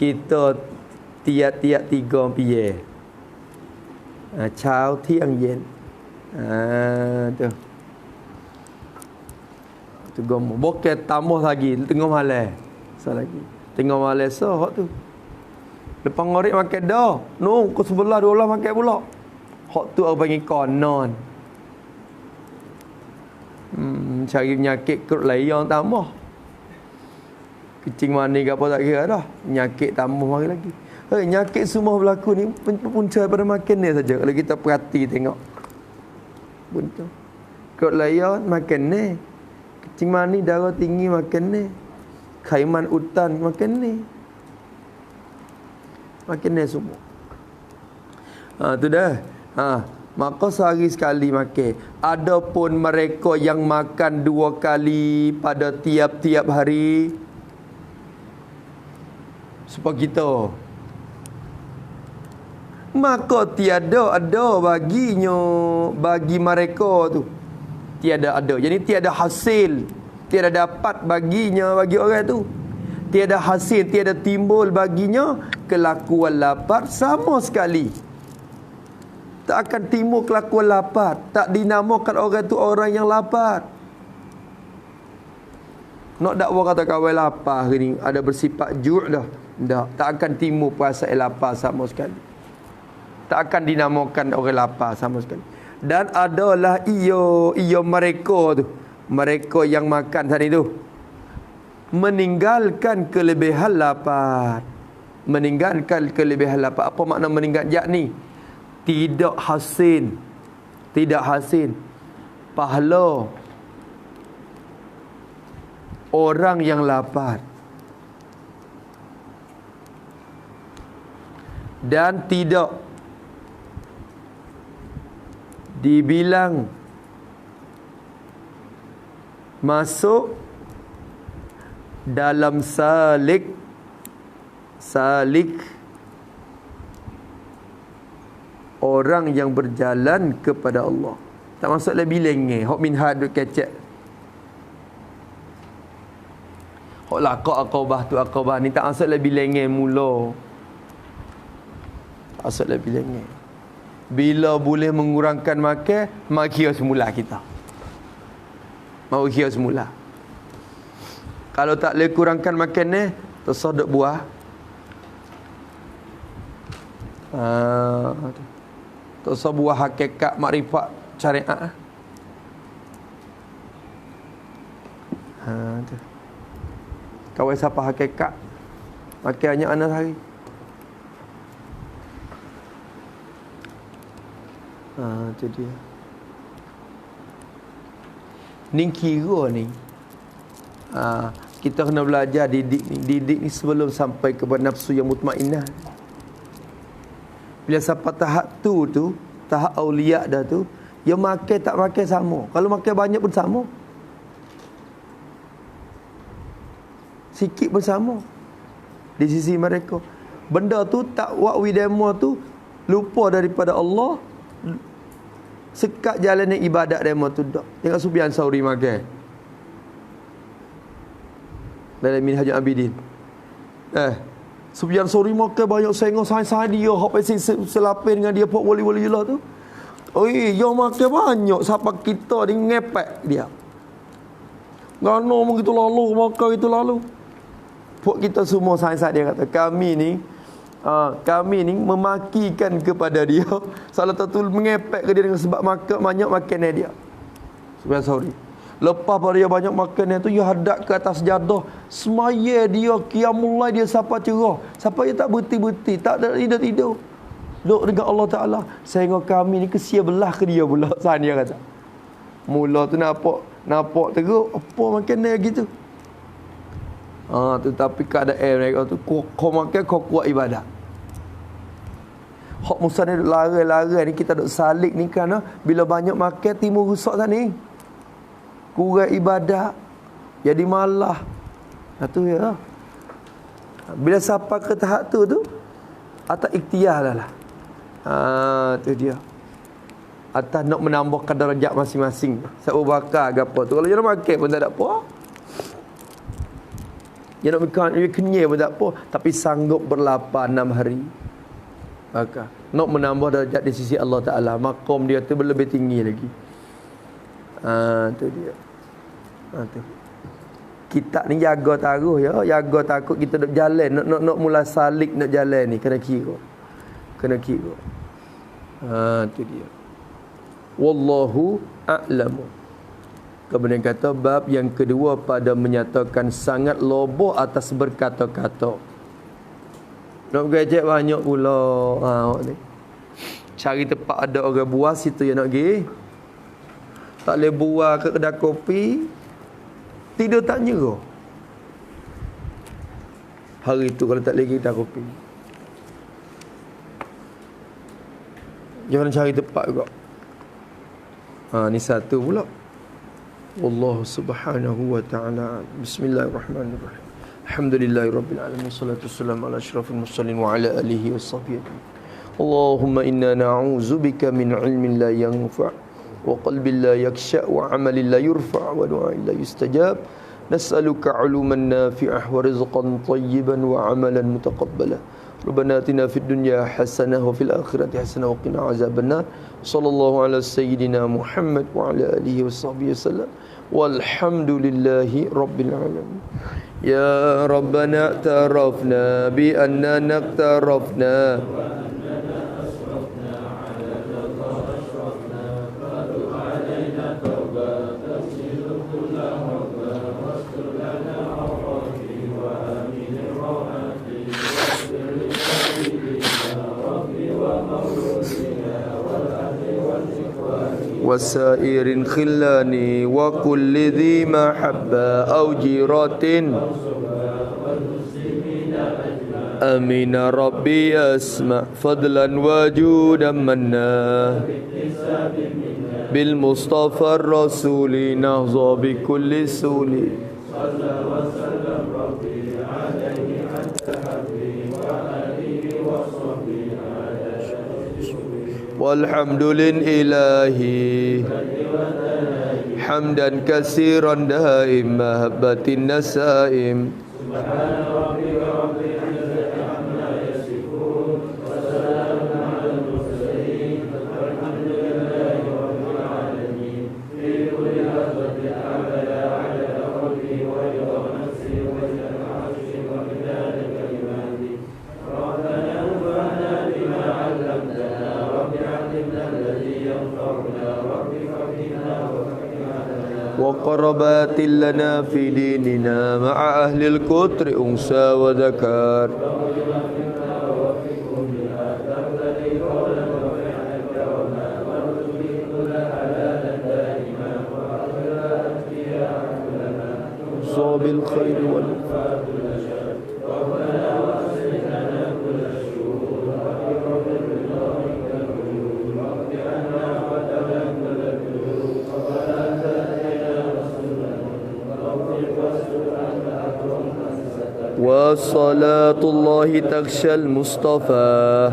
Kita tiap-tiap 3 piye. Chao tiang yen. Tu. Tu gomo. Bukan tambah lagi tengah malam. Lagi. Tengah malam hak tu. Lepas ngorek makan dah. No, ke sebelah 12 makan pula. Hak tu aku panggil konon. Cari penyakit kerut layang tambah. Kecing mani ke apa tak kira dah. Penyakit tambah mari lagi. Penyakit semua berlaku ni punca daripada makan ni saja. Kalau kita perhati tengok. Punca. Kerut layang makan ni. Kecing mani darah tinggi makan ni. Khaiman utan makan ni. Makan ni semua. Tu dah. Maka sehari sekali makan. Adapun mereka yang makan 2 kali pada tiap-tiap hari, supaya kita, maka tiada ada baginya, bagi mereka tu tiada ada. Jadi tiada hasil, tiada dapat baginya, bagi orang tu tiada hasil, tiada timbul baginya kelakuan lapar sama sekali. Tak akan timbul kelakuan lapar. Tak dinamakan orang tu orang yang lapar. Nak dakwa kata kawan lapar hari ni ada bersifat ju' dah. Tak akan timbul perasaan lapar sama sekali. Tak akan dinamakan orang lapar sama sekali. Dan adalah ia mereka tu, mereka yang makan tadi tu, meninggalkan kelebihan lapar. Meninggalkan kelebihan lapar. Apa makna meninggalkan? Yakni tidak hasil pahala orang yang lapar, dan tidak dibilang masuk dalam salik orang yang berjalan kepada Allah. Tak masuk lebih lengeh. Hok minhad duk kecek. Hok laqak aqabah tu aqabah ni tak masuk lebih lengeh mula. Tak masuk lebih lengeh. Bila boleh mengurangkan makan, mak kira semula kita. Mau kira semula. Kalau tak boleh kurangkan makan ni, tersaduk buah. Tak buah hakikat makrifat syariat. Tu. Kau siapa hakikat? Makan hanya anak hari. Tu dia. Ni kira ni. Kita kena belajar didik ni. Didik ni sebelum sampai kepada nafsu yang mutmainnah. Bila sampai tahap tu, tahap aulia dah tu, dia makan tak makan sama. Kalau makan banyak pun sama. Sikit pun sama. Di sisi mereka. Benda tu tak wakwi demo tu lupa daripada Allah. Sekat jalan ibadat demo tu dak. Tengok Sufyan Tsauri makan. Dalam Minhajul Abidin. Sufyan Tsauri makan banyak sengok sai-sai dia hok pesi selapin dengan dia pok wali-wali lah tu. Oi, yo makan banyak siapa kita ni ngepek dia. Gano begitu lalu makan itu lalu. Pok kita semua sai-sai dia kata kami ni memakikan kepada dia. Salah satu mengepek ke dia dengan sebab makan banyak makannya dia. Sufyan Tsauri. Lepas pada dia banyak makan tu, dia hadap ke atas sejadah. Semaya dia, qiyamul lail dia siapa cerah. Siapa dia tak berhenti-berhenti, tak ada tidur-tidur. Duduk dengan Allah Ta'ala. Sehingga kami ni kesia belah ke dia pula. Sahan dia kata. Mula tu nampak Nampak teruk, apa makanan gitu. Tetapi keadaan mereka tu, kau makan, kau kuat ibadat. Hak Musa ni lari-lari ni, kita duk salik ni kerana bila banyak makan, timbul rusak tadi. Kurang ibadat, jadi malah. Itu ya. Bila sampai ke tahap tu, atas ikhtiar lah. Tu dia. Atas nak menambahkan darjat masing-masing. Abu Bakar ke apa tu. Kalau dia nak makan pun tak ada apa. Dia nak makan, dia kenyai pun tak apa. Tapi sanggup berlapar 6 hari. Maka nak menambah darjat di sisi Allah Ta'ala. Maqam dia tu lebih tinggi lagi. Tu dia. Tu. Kita ni jaga taruh ya. Jaga takut kita nak jalan. Nak mula salik nak jalan ni. Kena kira. Tu dia. Wallahu a'lamu. Kemudian kata bab yang kedua pada menyatakan sangat loboh atas berkata-kata. Nak gajak banyak pula. Ni. Cari tempat ada orang buah situ yang nak pergi. Tak boleh buah ke kedai kopi. Tidur tak nyerah. Hari tu kalau tak boleh pergi kedai kopi. Jangan cari tempat juga. Ni satu pula. Allah subhanahu wa ta'ala. Bismillahirrahmanirrahim. Alhamdulillahirabbil alamin. Wassalatu wassalamu ala asyrafil mursalin wa ala alihi washabbihi. Allahumma inna na'udzubika min ilmin la yanfa' wa qalbin la yakhsha' wa 'amalin la yurfa' wa du'ain la yustajab. Nas'aluka 'uluman nafi'ah wa rizqan thayyiban wa 'amalan mutaqabbala. Rabbana atina fid dunya hasanah wa fil akhirati hasanah wa qina azabannar. Sallallahu ala sayyidina Muhammad wa ala alihi washabbihi wasallam. Walhamdulillahi rabbil alamin. Ya Rabbana tarafna bi annana tarafna wasairin khillani wa kulli dhi mahabba aw jiratin amin rabbi asma fadlan wa judan manna bil mustafa rasuli nahza bi kulli suli walhamdulillahi hamdan katsiran daim mahabbatin nasaim. وقربات لنا في ديننا مع أهل الكتر أنثى وذكر صوب الخير والوفاء وصلاة الله تغشى المصطفى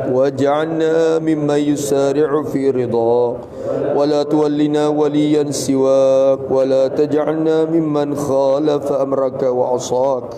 واجعلنا ممن يسارع في رضاك ولا تولنا وليا سواك ولا تجعلنا ممن خالف أمرك وعصاك.